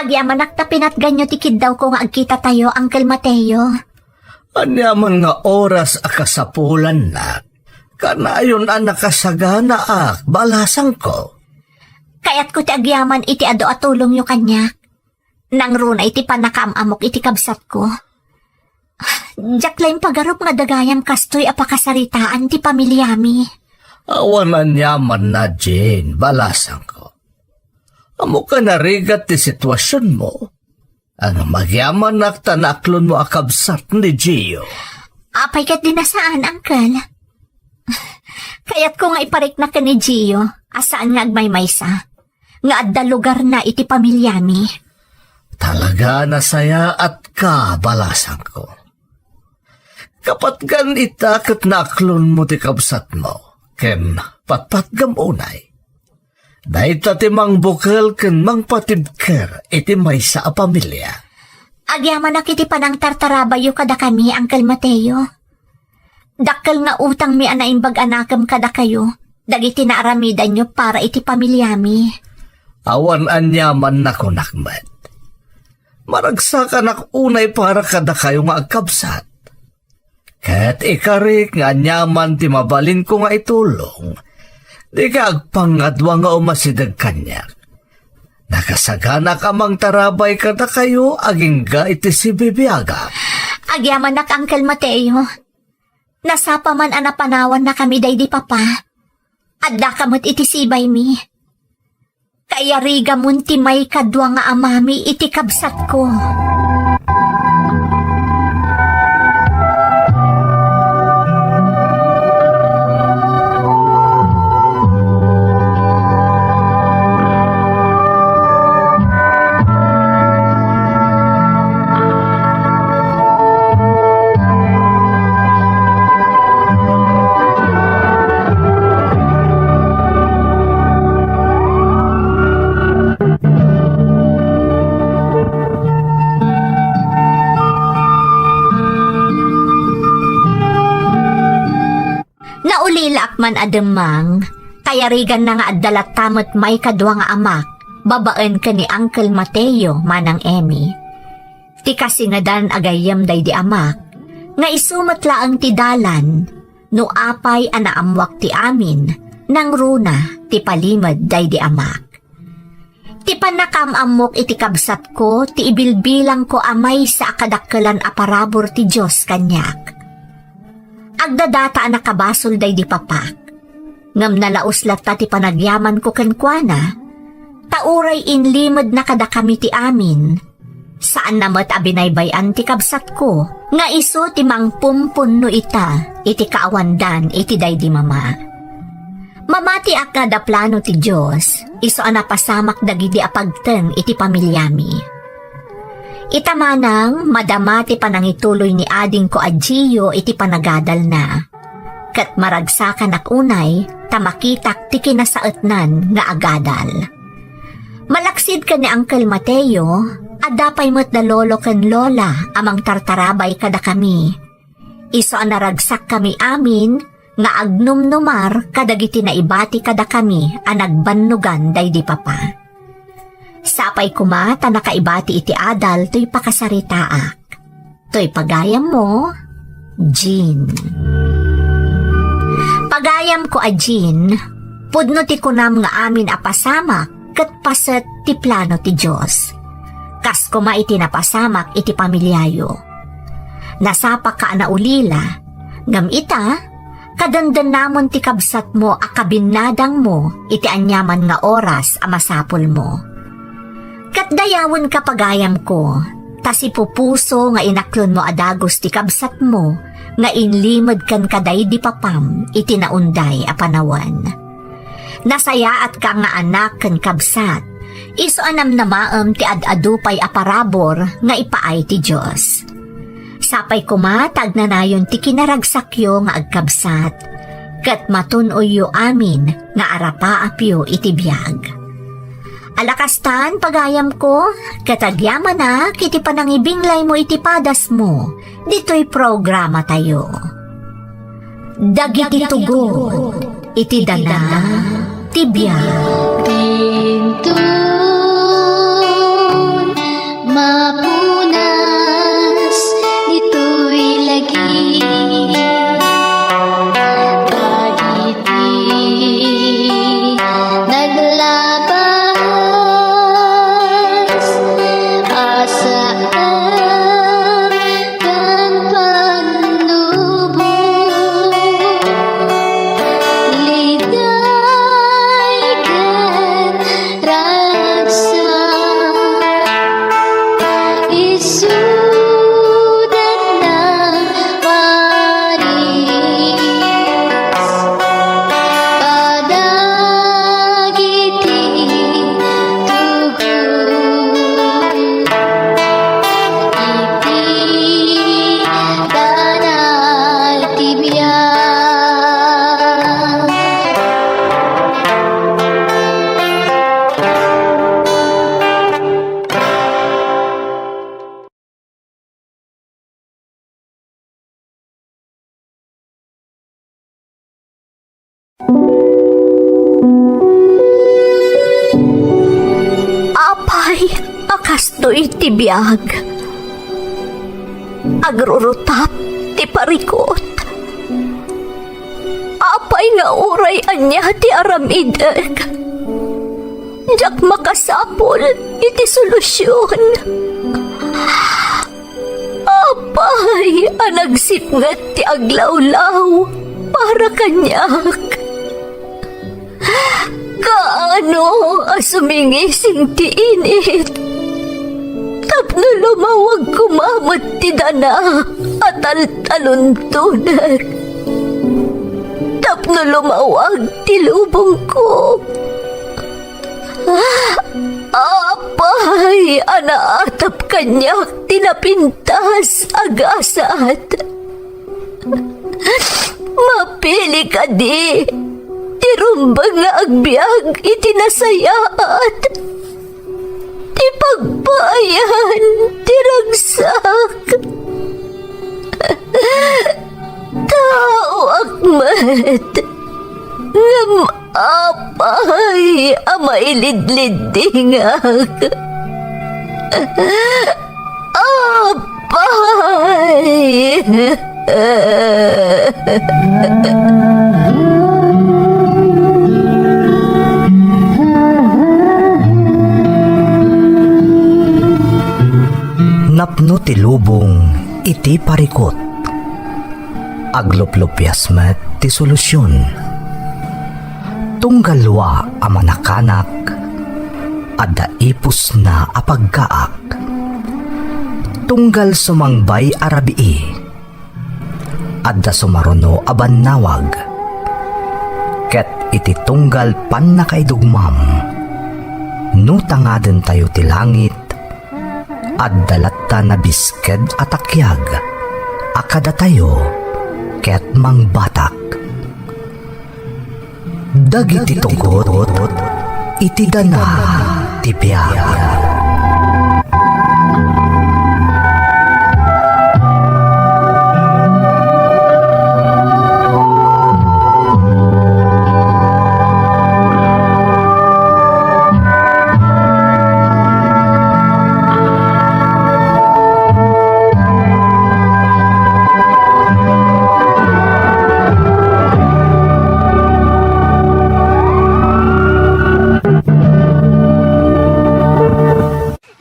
Agyaman ta pinatganyo tikid daw ko nga agkita tayo, Uncle Mateo. Anya man nga oras akasapulan na. Kanayon ang nakasagana balasang ko. Kaya't ko ti agyaman iti ado at tulong yo kanya. Nang runa iti panakaamamok iti kabsat ko. Diyak lang pagarup nga dagayam kastoy apakasaritaan ti pamilyami. Awanan yaman na, Jane, balasang ko. Amo ka narigat ti sitwasyon mo. Ang magyaman tanaklon mo akabsat ni Gio. Apay kat din na saan, Uncle? Kaya't ko nga iparik na ka ni Gio, asaan nga agmaymaysa. Nga adda lugar na iti pamilyami. Talaga nasaya at ka, balasang ko. Kapat gan itakat naklon mo ti kabsat mo. Ken patpat gamunay. Dahil ti mang bukal ken mang patibker iti may sa pamilya. Agyaman na kiti panang tartarabayo kada kami, Uncle Mateo. Dakkel nga utang mi anaimbag anakam kada kayo, dagiti naaramidan nyo para iti pamilyami. Awan anyaman na ko nakmet. Maragsakan ak unay para kada kayo nga agkabsat. Ket ikarik nga anyaman ti mabalin ko nga itulong. Di ka agpangadwa nga umasidag kanyak. Nakasagana ka mang tarabay kada kayo aging ga iti si Bibiaga. Agyaman na Uncle Mateo. Nasapa man anapanawan na kami day di papa. Adda kamot iti sibay mi. Kaya riga munti may kadwa nga amami iti kabsat ko. Naulilak man ademang, kaya rigan na nga addalat tamot may kadwa nga amak, babaan ka ni Uncle Mateo manang Emmy. Ti kasi nga dan agayam day di amak, nga isumat laang ti dalan, no apay anaamwak ti amin, nang runa ti palimad day di amak. Ti panakamamok iti kabsat ko, ti ibilbilang ko amay sa akadakkelan aparabor ti Diyos kanyak. Agdadata nakabasol day di papak. Ngam nalauslat ta ti panagyaman ko kenkwana. Tauray inlimod na kada kami ti amin. Saan namat abinaybayan ti kabsat ko Nga iso ti mangpumpun no ita, iti kaawandan, iti daydi mama. Mamati ak nga da plano ti Diyos, iso anapasamak dagidi apagteng iti pamilyami. Ita manang madamati panangituloy ni ading ko Adjiyo iti panagadal na. Kat maragsakan ak unay, tamakitak ti kinasaetnan nga agadal. Malaksid ka ni Uncle Mateo, adapay mo't da lolo ken lola amang tartarabay kada kami. Iso anaragsak kami amin, nga agnumnumar kadagiti na ibati kada kami anagbannugan daydi papa. Sapay kumata nakaibati iti adal to'y pakasaritaak. To'y pagayam mo, Jean. Pagayam ko a Jean, pudno ti kunam nga amin apasamak ket paset ti plano ti Diyos. Kas kuma iti napasamak iti pamilyayo. Nasapak ka na ulila, ngam ita, kadandan namon ti kabsat mo akabinadang mo iti anyaman nga oras a masapol mo. Katdayawon ka pagayam ko, tas ipupuso nga inaklon mo adagos ti kabsat mo nga inlimod kan kaday di papam iti naunday a panawan. Nasayaat ka nga anak kan kabsat, iso anam na maam ti adadupay a parabor nga ipaay ti Diyos. Sapay kumatag na nayon ti kinaragsakyo nga agkabsat, kat matunoy amin nga arapaapyo iti biyag. Alakastan pagayam ko, katagyaman na kiti panangibinglay mo iti padas mo, dito'y programa tayo. Dagiti tugo, iti dana, ti biyag. Mapunas dito'y lagi bagiti naglabas asaan kan panlubog liday kan ragsa isudat ng maris kadagiti tugon iti danal tibiyag. Apay, akastoy ti biyag. Agrurutap ti parikot. Apay nga uray anya ti aramideg. Jak makasapol iti solusyon. Apay, anagsipngat ti aglawlaw para kanyak. Kaano asumingising ti init? Tapno lumawag kumamot ti dana at taluntunan. Tapno lumawag ti lubong ko. Apay, anaatap kanyak tinapintas agasat. Mapili ka di. Tirumbang nga agbyag itinasayaat. Ti pagbayan, tiragsak. Tao akmat. Ngam apay, amailidlidingak. Apay. Napno ti lubong iti parikot. Agluplupyas met ti solusyon. Tunggalwa a manakanak, adda ipus na apagkaak. tunggal sumangbay arabii. Adda sumaruno aban nawag. Ket iti tunggal pan nakaidugmam. Nutangaden tayo ti langit. Addalatta na bisked atakyag. Akada tayo ket mangbatak. Dagiti tugot iti dana ti biag.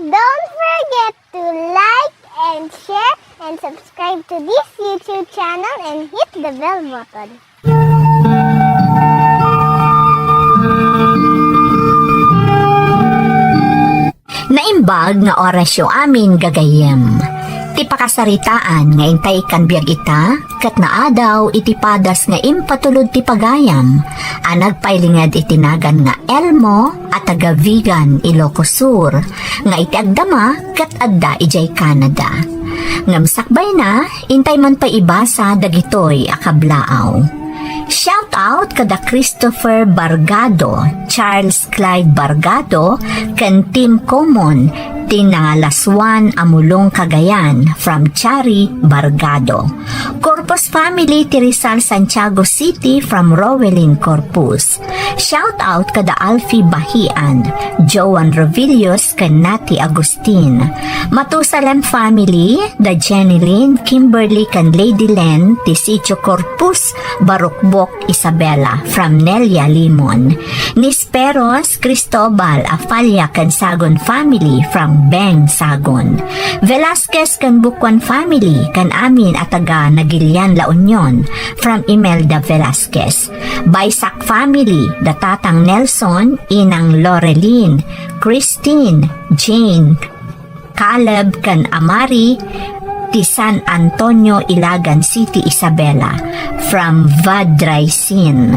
Don't forget to like and share and subscribe to this YouTube channel and hit the bell button. Naimbag nga orasyo amin gagayem. Ti pakasaritaan nga intay kan biag ita, kat naadaw iti padas nga impatulod ti pagayam, anag pailingad itinagan nga Elmo at taga Vigan, Ilocos Sur, nga iti agdama kat adda ijay Canada. Ngamsakbay na, intay man pa ibasa dagitoy akablaaw. Shout out kada Christopher Bargado, Charles Clyde Bargado, kan Team Common, Tinangalaswan Amulong Cagayan from Chari Bargado. Corpus family ti Rizal Santiago City from Rowelin Corpus. Shout out kada Alfie Bahian, Joan Rovillos kan Nati Agustin. Matusalan family, da Jenny Lynn, Kimberly kan Lady Len, ti Sitio Corpus, Barukbok Isabela from Nelia Limon. Nisperos Cristobal Afalia kan Sagon family from Beng Sagon. Velasquez kan Bukwan family kan amin at taga Nagilian La Union from Imelda Velasquez. Baysak family da Tatang Nelson, Inang Lorelyn, Christine, Jane, Caleb kan Amari, ti San Antonio, Ilagan City, Isabela from Vadraisin.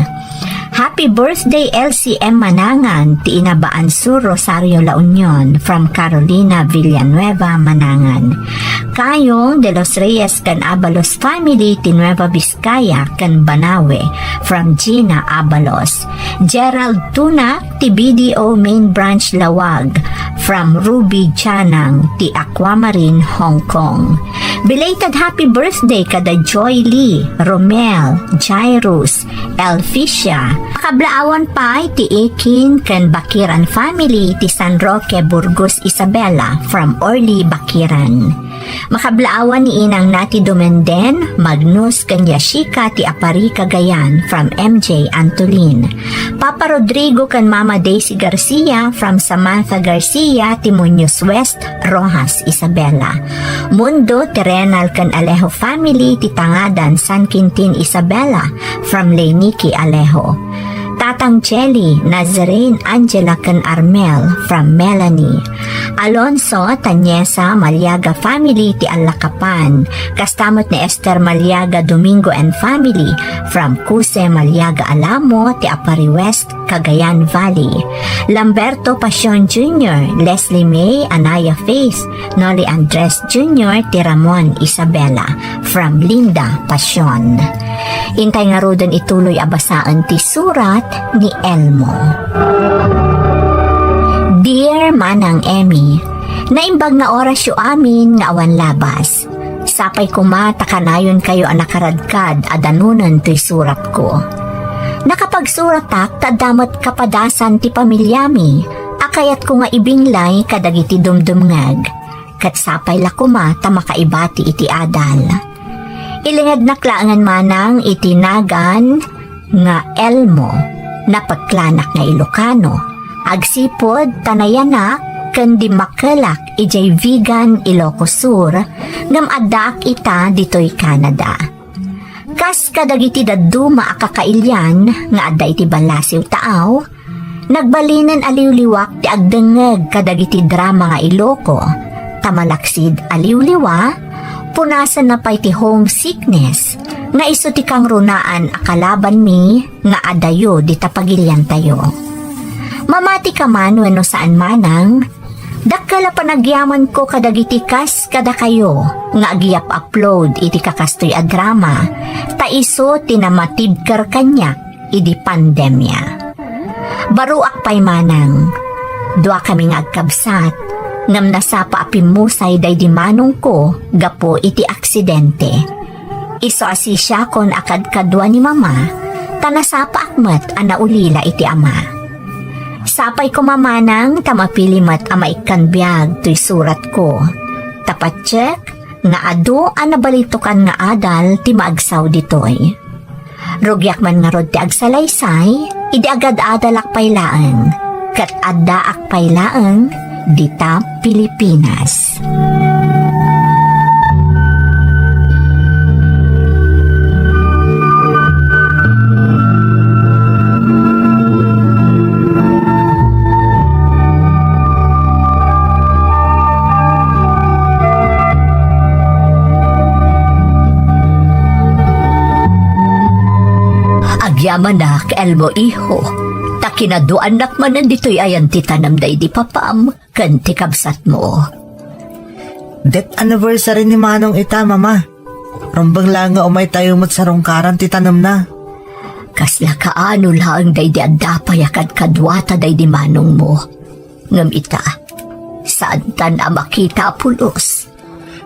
Happy birthday LCM Manangan, ti Inabaan Sur, Rosario La Union from Carolina Villanueva, Manangan. Kayong de los Reyes kan Abalos family, ti Nueva Vizcaya kan Banawe from Gina Abalos. Gerald Tuna, ti BDO Main Branch Lawag from Ruby Chanang, ti Aquamarine, Hong Kong. Belated happy birthday kada Joy Lee, Romel, Jairus, Elficia. Kablaawan pa ti Ekin kan Bakiran family, ti San Roque, Burgos, Isabela from Orly, Bakiran. Makablaawan ni Inang Nati Dumenden, Magnus kan Yashika, ti Apari, Cagayan from MJ Antolin. Papa Rodrigo kan Mama Daisy Garcia from Samantha Garcia, ti Muñoz West, Rojas, Isabela. Mundo Terrenal kan Alejo family, ti Tangadan, San Quintin, Isabela from Leniki, Alejo. Tatang Jelly, Nazarene Angela kan Armel from Melanie. Alonso Tanyesa Maliaga family, ti Alakapan. Kastamot ni Esther Maliaga Domingo and family from Cuse Maliaga Alamo, ti Apari West, Cagayan Valley. Lamberto Pasion Jr., Leslie May Anaya Faith, Noli Andres Jr., ti Ramon Isabela from Linda Pasion. Intay nga rodan ituloy abasaan ti surat ni Elmo. Dear Manang Emmy, naimbag nga orasyo amin nga awan labas. Sapay kumata kanayon kayo ang nakaradkad adanunan to'y surat ko. Nakapagsuratak tadamat kapadasan ti pamilyami, akayat ko nga ibinglay kadagiti dumdumngag. Kat sapay lakuma ta makaibati iti adal. Ilingad naklaangan manang itinagan nga Elmo, napagklanak nga Ilocano, agsipod tanayanak kandi makalak ijay Vigan, Ilocos Sur, ngam adak ita ditoy Canada. Kas kadagiti daduma akakailyan nga adda iti balasiw taaw, nagbalinan aliwliwak ti agdengeg kadagiti drama nga Iloco, tamalaksid aliw-liwa, punasan na pa'y ti homesickness, nga iso ti kang runaan akalaban mi, nga adayo di tapagilyan tayo. Mamati ka man wano saan manang, dakkala panagyaman ko kadagiti kas kada kayo, nga agiyap upload iti kakastoy a drama, ta iso tinamatibker kanyak, idi pandemya. Baruak pa'y manang, dua kaming agkabsat, ngam nasapa apimusay day di manong ko, gapo iti aksidente. Iso asisya kon akad kadwa ni mama, tanasapa akmat anaulila iti ama. Sapay ko mamanang tamapilimat ama ikanbiag to'y surat ko. Tapat check, nga ado anabalitukan nga adal ti maagsaw ditoy. Rugyak man nga rod ti agsalaysay, idi agad adalak paylaan, kat addaak paylaan, dita Pilipinas. Agyaman na elmo iho, takinaduan nakmanan dito'y ayan titanam day di papam, kan tikabsat mo. Death anniversary ni Manong ita, mama. Rumbang lang nga umay tayo mo't sa rongkaran titanam na. Kasla kaano lang day di adapay akad kadwata day di manong mo. Ngam ita, saan tan na makita pulos?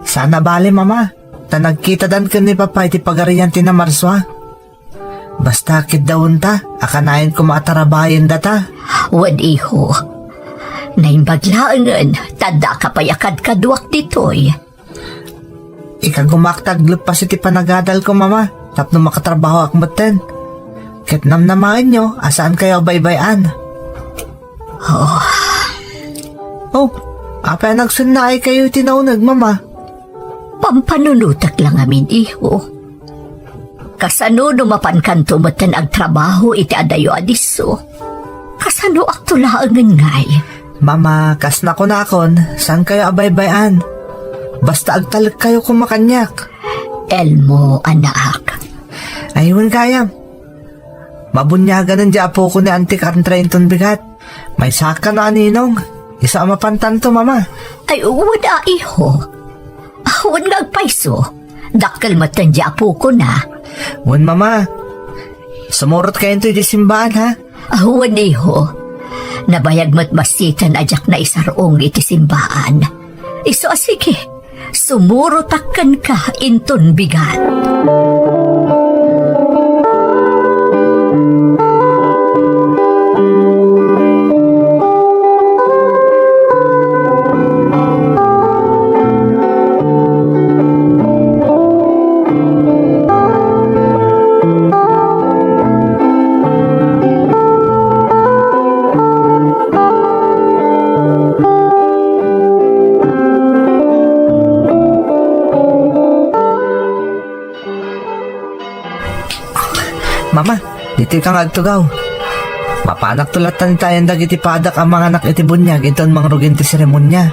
Sana bale, mama. Ta nagkita dan ka ni Papa iti pagarian ti na Marswa. Basta kit daun ta, akanayin ko maatarabayan data. Wan iho, naimbaglaangan, tanda ka payakad kadwak ditoy. Ika gumaktaglup pa si ti panagadal ko, mama. Tapno makatrabaho akmaten. Kit namnamaan nyo, asaan kayo baybayan? Oh, apa nagsunay kayo tinaunag, mama? Pampanunutak lang amin iho. Kasano numapan kanto matan ag trabaho iti adayo adiso. Kasano ak tulaangan ngay. Mama, kas na ko nakon, saan kayo abaybayan? Basta agtalag kayo kumakanyak. Elmo, anak. Ayun kayam. Mabunyagan ng diapo ko ni Auntie Carntrenton bigat. May saka na aninong. Isa mapantan to, mama. Ay, wala iho. Awan nga agpaiso. Dakal matan diapo ko na. Wan, mama. Sumurot kayo ito di simbahan, ha? Awan iho. Nabayag mat masitan ajak na isarong iti simbaan. Iso sige, sumurotakan ka inton bigat. Mama, dito kang agtugaw. Mapanak tulatan tayo dagiti padak ang mga anak iti bunyag inton mga rugin ti seremonya.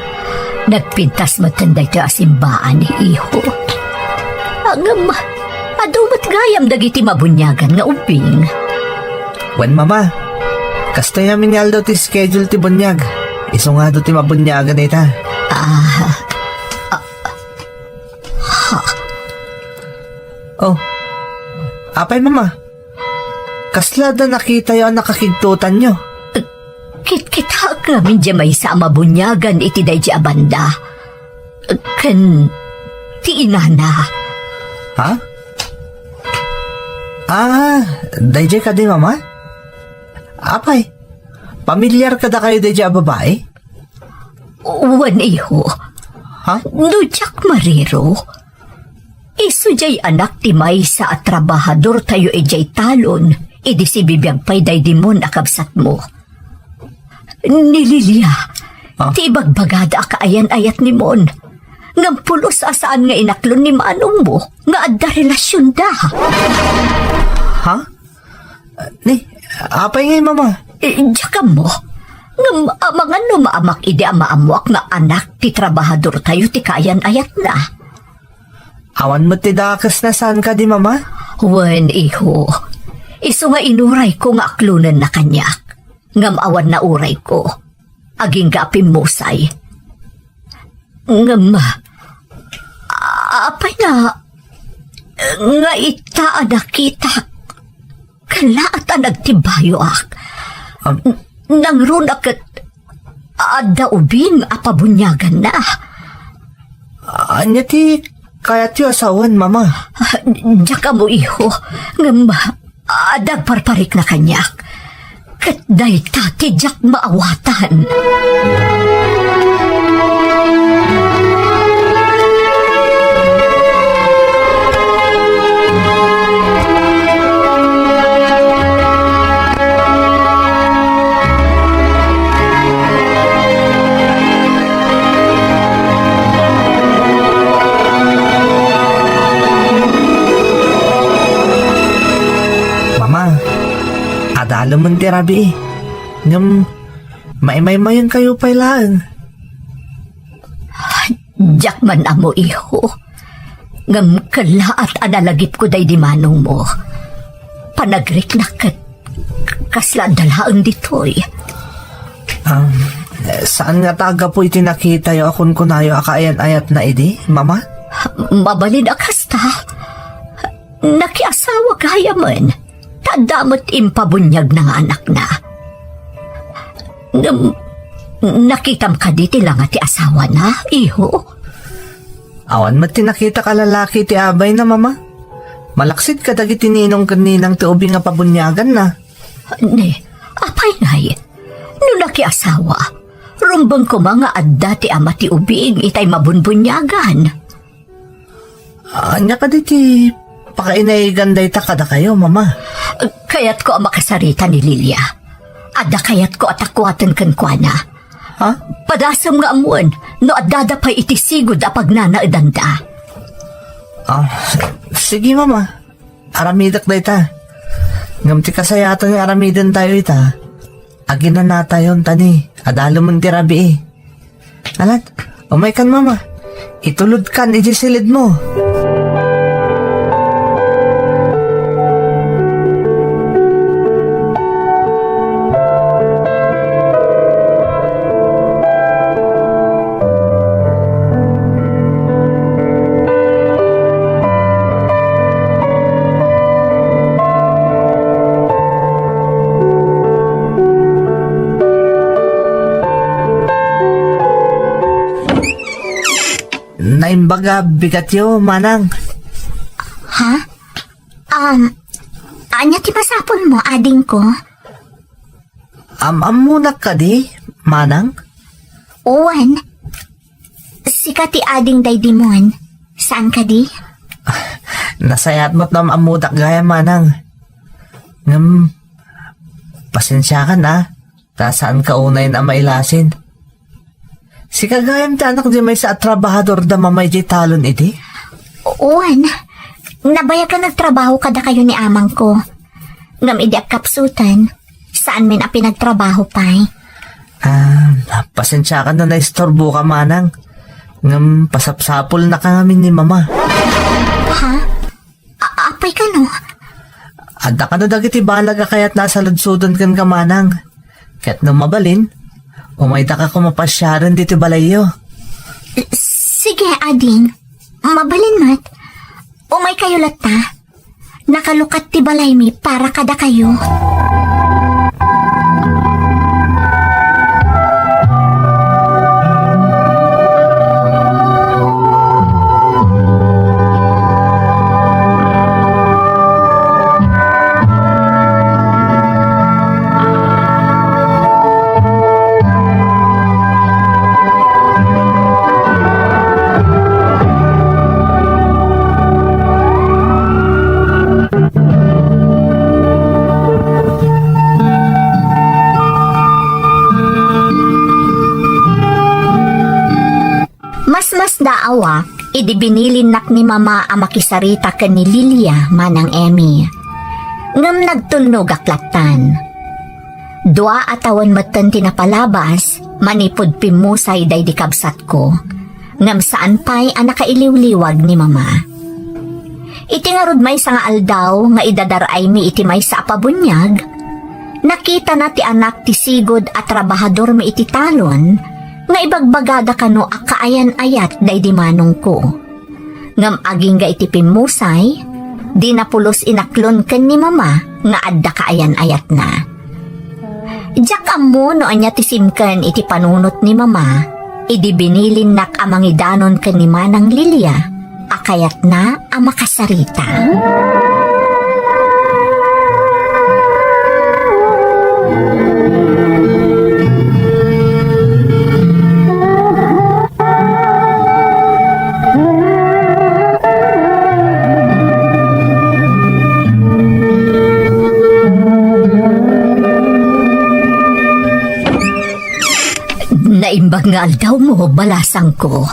Nagpintas matanda ito asimbaan ni iho. Agam, adumat gayam dagiti mabunyagan nga uping. Wen, mama. Kasto yamin nga daw ti schedule ti bunyag. Iso nga daw ti mabunyagan ita. Oh, apay, mama. Kasla da nakita yung nakakigtutan nyo. Kit-kita namin dya may sa mabunyagan iti day dya banda. Kan ti inana. Ha? Dayjay ka di, mama? Apay, pamilyar ka da kayo dayjay babae? Wan iho. Ha? Nujak mariro. Isu jay anak ti may sa at trabahador tayo ijay talon. Idi si bibiyag pay day dimon akabsat mo. Nililya, ti bagbagada kaayan-ayat ni Mon. Ngam pulos asaan nga inaklon ni manong mo, nga adda relasyon da. Ha? Ni, apay ngay, mama? Diyaka mo, Ngam amangan no maamak ide maamuak nga anak ti trabahador tayo ti kayan ayat na. Awan mo ti dakas na saan ka di mama? Wen iho, iso nga inuray ko nga aklunan na kanyak. Ngam awan na uray ko, aging gapim musay. Ngam, apay nga itaan na kita. Kalaat ang nagtibayo ak. Nang runak at adaubing apabunyagan na. Anya ti kaya ti asawan mama? Diyak mo iho, ngam adagparparik na kanyak. Kat day tati diyak maawatan. Adalo man ti rabi eh. Ngam, maymay-mayan kayo pailaan. Diyak man amo iho. Ngam kalaat analagip ko day di manong mo. Panagrik na kasla dalaan ditoy. Saan nga taga po itinakita yo akon kunayo akaayan-ayat na idi, mama? Mabalin akasta. Nakiasawa kaya man. Tadamot impabunyag ng anak na. Nakitam ka di ti lang at ti asawa na, iho? Awan mo tinakita ka lalaki ti abay na mama? Malaksid ka dagi tininong kaninang tuubing nga pabunyagan na. Ne, apay nay. No nakiasawa, rumbang ko mga adda ti ama ti ubing itay mabunbunyagan. Anya ka di ti pakainaiganday ta kada kayo, mama. Kayat ko ang makasarita ni Lilia. Ada kayat ko atakwatan kan kwa na. Ha? Padasam nga amuan, no adada pa'y itisigod apag nanaedanda. Sige, mama. Aramidak da ita. Ngamti kasayatan nga aramidan tayo ita. Agin na natayon tani. Adalo mong tirabi eh. Alat, umay kan, mama. Itulod kan, ijisilid mo. Naimbaga bigat yo, manang. Ha? Anya ti pasapon mo, ading ko? Amunak ka di, manang? Owan. Sika ti ading daydimon. Saan ka di? Nasayat mo't na amudak gaya, manang. Pasensya ka na. Saan ka unayin ang mailasin? Si kagayam ti anak di may sa trabahador da mamay di talon iti? Owan. Nabaya ka nagtrabaho kada kayo ni amang ko. Ngam idi ak kapsutan. Saan min a pinagtrabaho pa'y? Pasensya ka na naistorbo ka, manang. Pasapsapol na ka namin ni mama. Ha? Apay ka no? Adda ka na dagiti balaga kaya't nasa ludsudan kan ka, manang. Kaya't nung mabalin, umayda ka kumapasyaran dito balayo. Sige, ading. Mabalin mat. Umay kayo lata. Nakalukat ti balay mi para kada kayo. Daawa, idi binilinak ni mama ang makisarita ka ni Lilia manang Emmy. Ngam nagtulnog aklatan. Dua atawan matan tinapalabas, manipod pimusay day di kabsat ko. Ngam saan pa'y anakailiw-liwag ni mama. Iti nga rod may nga aldaw nga idadaray mi iti may sa apabunyag. Nakita na ti anak ti sigod at trabahador mi iti talon nga ibagbagada kano akaayan-ayat day di manong ko. Ngam aging ga iti pimusay, di napulos inaklon ken ni mama nga adda kaayan-ayat na. Diyak amo no anya ti simken iti panunot ni mama, idi binilin nak amang idanon ken ni Manang Lilia, akayat na ang makasarita. Naimbag nga aldaw mo, balasang ko.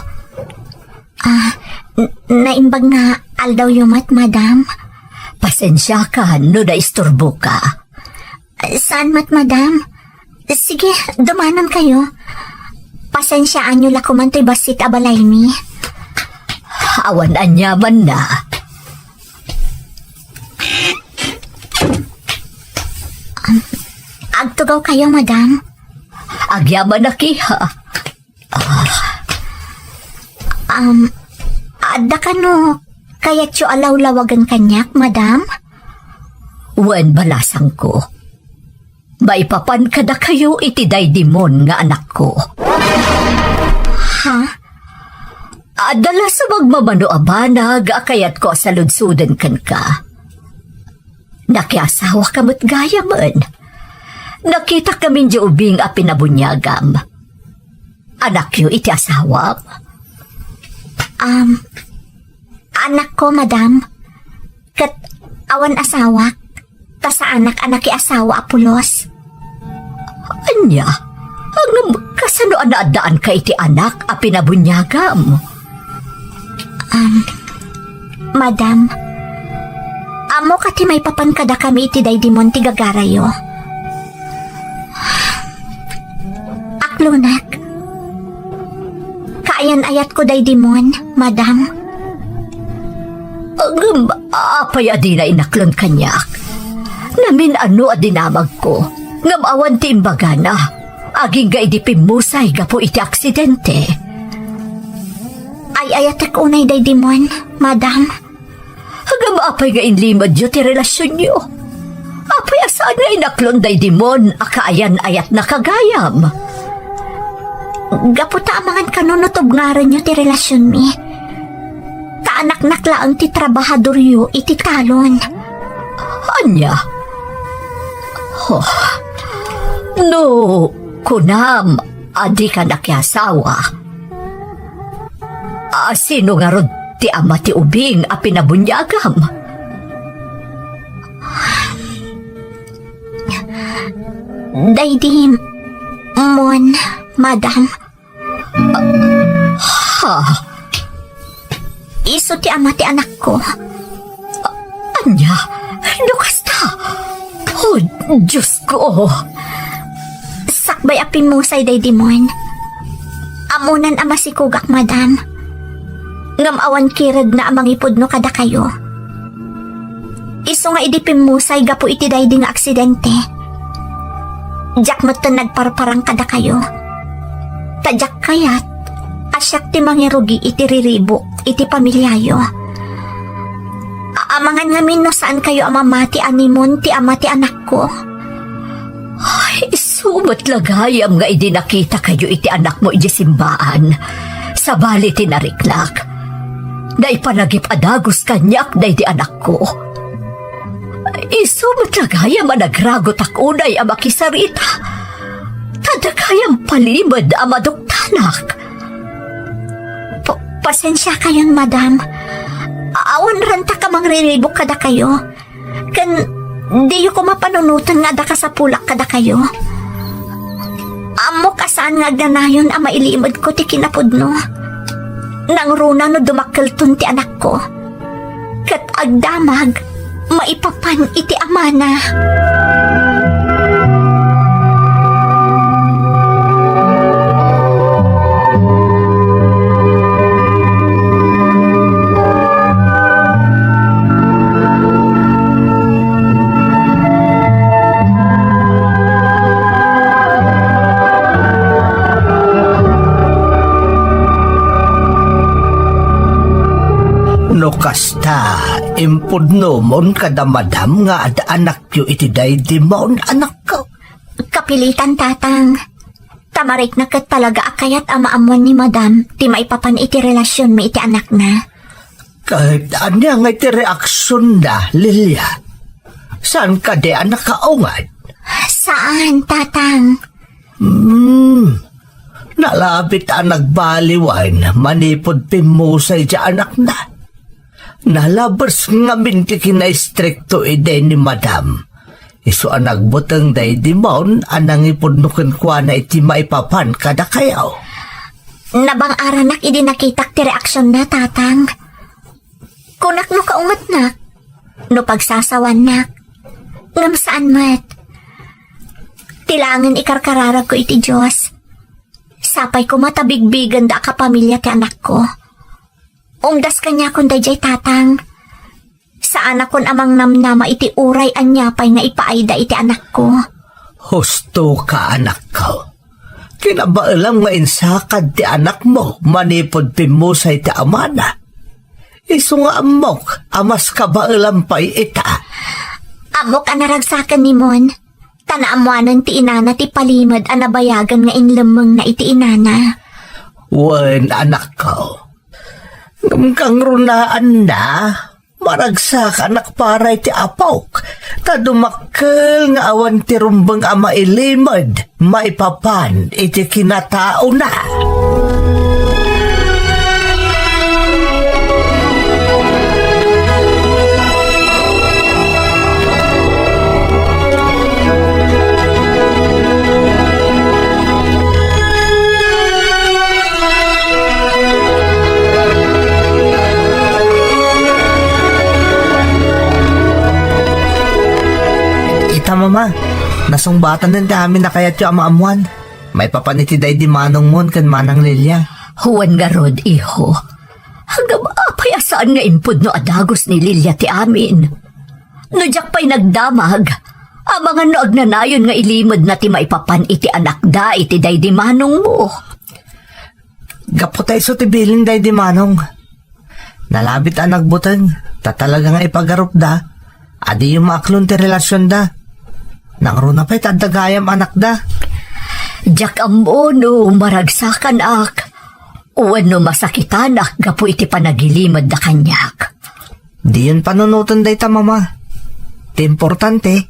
Naimbag nga aldaw yumat, madam. Pasensya ka, no na isturbo ka. Saan mat, madam? Sige, dumanan kayo. Pasensyaan nyo lakuman to'y basit abalay mi. Awan anyaman na. Agtugaw kayo, madam. Agyaman na kiha. Adda ka no, kaya't yu alaw-lawagan kanyak, madam? Wen balasang ko. Maipapan ka na kayo iti daydimon nga anak ko. Ha? Adala sa magmamano abanag, akayat ko sa ludsuden kan ka. Nakiasawa ka mo't gaya man. Nakita kami di ubing a pinabunyagam. Anak yu iti asawa? Anak ko, madam. Kat awan asawa. Ta sa anak-anak asawa apulos. Anya? Ang kasano anaadaan ka iti anak a pinabunyagam? Madam. Amo kati may papankada kami iti daydimon ti gagarayo. Aklunak. Kaayan-ayat ko daydimon, madam. Apay adi na inaklon kanyak. Namin ano adinamag ko. Ngam awan ti imbaga na. Aging ga idipimusay gapo iti aksidente. Ay ayatek unay daydimon, madam. Hanggang apay nga inlimad yu ti relasyon nyo. Apay asaan nga inaklon daydimon akaayan ayat na kagayam. Gaputa amangan kanunutob nga rin yu ti relasyon mi. Kaanak-naklaan ti trabahador yu iti talon. Anya? Oh. No, kunam, adi ka nakyasawa. Sino nga rod ti ama ti ubing a pinabunyagam? Daydim, mon, madam. Ha? Iso ti ama ti anak ko. Anya? Lukas ta? Oh, Diyos ko. Sakbay apin mo say daydimon. Amunan ama si kugak, madam. Ngam awan kirad na amang ipod no kada kayo. Iso nga idipim mo say gapo iti daydi nga aksidente. Diyak mo't nagparparang kada kayo. Tadyak kayat, asyak ti mangirugi iti riribo, iti pamilyayo. Amangan ngamin no saan kayo amamati animon ti ama ti anak ko. Ay, sumat lagayam nga idinakita kayo iti anak mo iti simbaan. Sabali tinariklak. Naipanagip adagos kanyak na iti anak ko. Isumat lagayam nagragot akunay ang makisarita. Tadagayam palimad ang maduktanak. Pasensya kayon, madam. Awan ranta ka mangriribok kada kayo. Kan di ko mapanunutan nga da ka sa pulak kada kayo. Amo kasaan nga ganayon ang mailimod ko ti kinapudno. Nang runa no dumakelton ti anak ko. Kat agdamag, maipapan iti amana. Basta, impudno mon kada madam nga ada anak yu iti daydi mon anak ko. Kapilitan, tatang. Tamarik na kat talaga akayat amaamuan ni madam, ti maipapan iti relasyon mi iti anak na. Kahit anya nga iti reaksyon na, Lilia. Saan ka di anak kaungad? Saan, tatang? Nalabit ang nagbaliwan, manipod pimusay di anak na. Nalabas nga minti kina-stricto ide ni madam. Iso ang nagbutang day di maun, anang ipudnukin kwa na iti maipapan kada kayaw. Nabang aranak idi nakitak ti reaksyon na, tatang. Kunak no kaungat nak. No pagsasawan nak. Ngam saan mat. Tilangan ikarkararag ko iti Diyos. Sapay ko matabigbigan da kapamilya ti anak ko. Umdas kanya kun dayjay, tatang. Saan akon amang namnama iti uray anyapay nga ipaayda iti anak ko. Husto ka anak ko. Kinabaalam nga insakad ti anak mo, manipod pimusay ti amana. Iso nga amok, amas kabaalam pa'y ita. Amok anaragsakan ni Mon. Tanaamuanan ti inana ti palimad anabayagan nga inlemeng na iti inana. Wen anak ko. Kang runaan na, maragsak anak paray ti apok. Kadumakkel nga awan ti rumbang ama ilimad, maipapan iti kinatao na. Mama, nasungbatan din kami na kayat yung amaamuan. May papanitiday di manong mon kan manang Lilia. Huwan nga rod, iho. Hanggang maapayasaan nga impod no adagos ni Lilia ti amin. No jak pa'y nagdamag, ang mga noag na nayon nga ilimod na ti maipapan iti anak da iti day di manong mo. Gapotay so ti biling day di manong. Nalabit ang nagbutang, tatalaga nga ipagarup da. Adi yung maaklon ti relasyon da. Nangro na pa'y tadagayam anak da. Jak amono maragsakan ak. Uwan no masakitan ak gapu iti panagilimod da kanyak. Di yun panunutan day ta mama. Ti importante,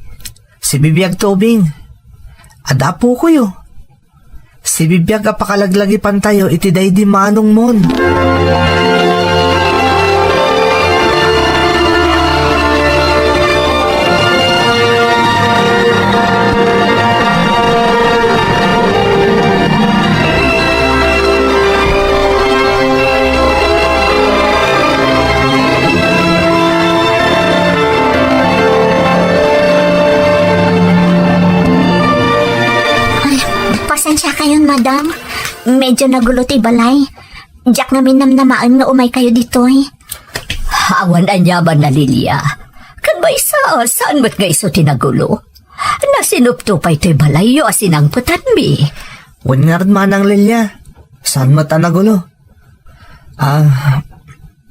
si bibiyag tubing. Adapo ko yo. Si bibiyag apakalaglagi pantayo iti day di manong mon. Pasensya kayo, madam. Medyo nagulo ti balay. Diyak namin namnamaan nga umay kayo ditoy. Awan anyaman na Lilia. Kan ba isa, saan ba't nga iso tinagulo? Nasinupto pa ito'y balayo asinang putan mi. Wan nga rin manang Lilia. Saan mata nagulo?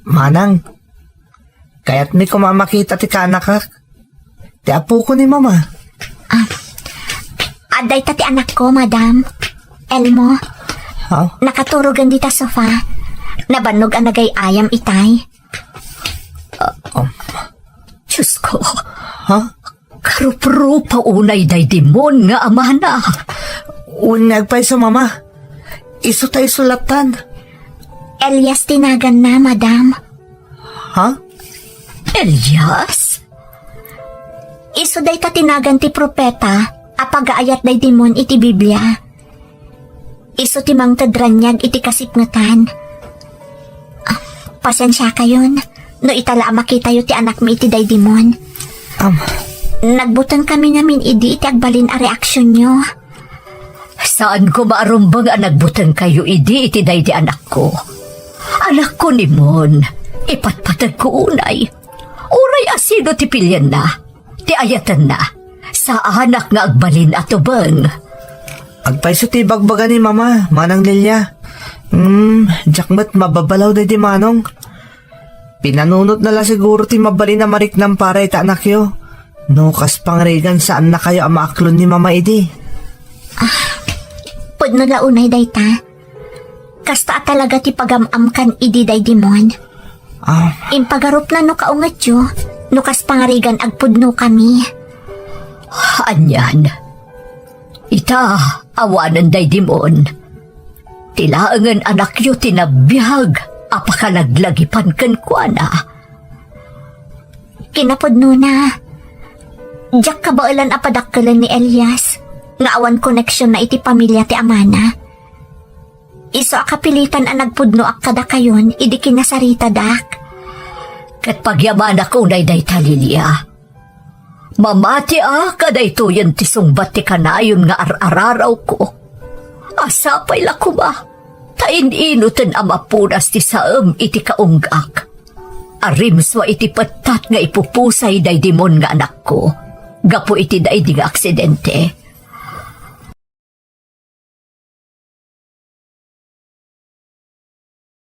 Manang. Kaya't may kumamakita ti kanakak. Ti apo ko ni mama. Aday ta ti anak ko, madam. Elmo. Ha? Nakaturugan di ta sofa. Nabanog ang nagay-ayam itay. Diyos ko. Ha? Karupro pa unay day dimon nga amana. Unyag pa sa mama. Iso tayo sulatan. Elias tinagan na, madam. Ha? Elias? Iso day ta tinagan ti propeta. Apagaayat day dimon iti Biblia. Iso ti mang tadranyag iti kasipngatan. Pasensya kayon. No itala makita yo ti anak mi iti day dimon. Nagbutan kami namin idi iti agbalin a reaksyon nyo. Saan ko maarumbang ang nagbutan kayo idi iti day di anak ko? Anak ko ni Mon, ipatpatag ko unay. Uray asino ti pilyan na, ti ayatan na. Sa anak nga agbalin ato bang? Agpaiso ti bagbaga ni mama, manang Lilia. Jakmat mababalaw na di manong. Pinanunot na lang siguro ti mabali na marik ng para ita anak yo. No, kas pangregan saan na kayo ang maaklon ni Mama Idi. Pudno launay dayta. Kasta talaga ti pagamam kan idi daydimon. Impagarup na no kaungat yo. No kas pangarigan agpudno kami. Anyan. Ita, awanan daydimon. Tilaangan anak yu tinabiyag. Apakalaglagipan kan kuana. Kinapudno na. Diyak kabailan apadakkelan ni Elias. Nga awan koneksyon na iti pamilya ti Amana. Iso akapilitan ang nagpudno ak kada kayon, idi kinasarita dak. Kat pagyaman ako na Lilia. Mamati kaday to yan tisungbat ti kanayon nga araraw ko. Asapay la ko ba? Tain-inutan amapunas ti saam iti kaunggak. Arimswa iti patat nga ipupusay daydimon nga anak ko. Gapo iti daig nga aksidente.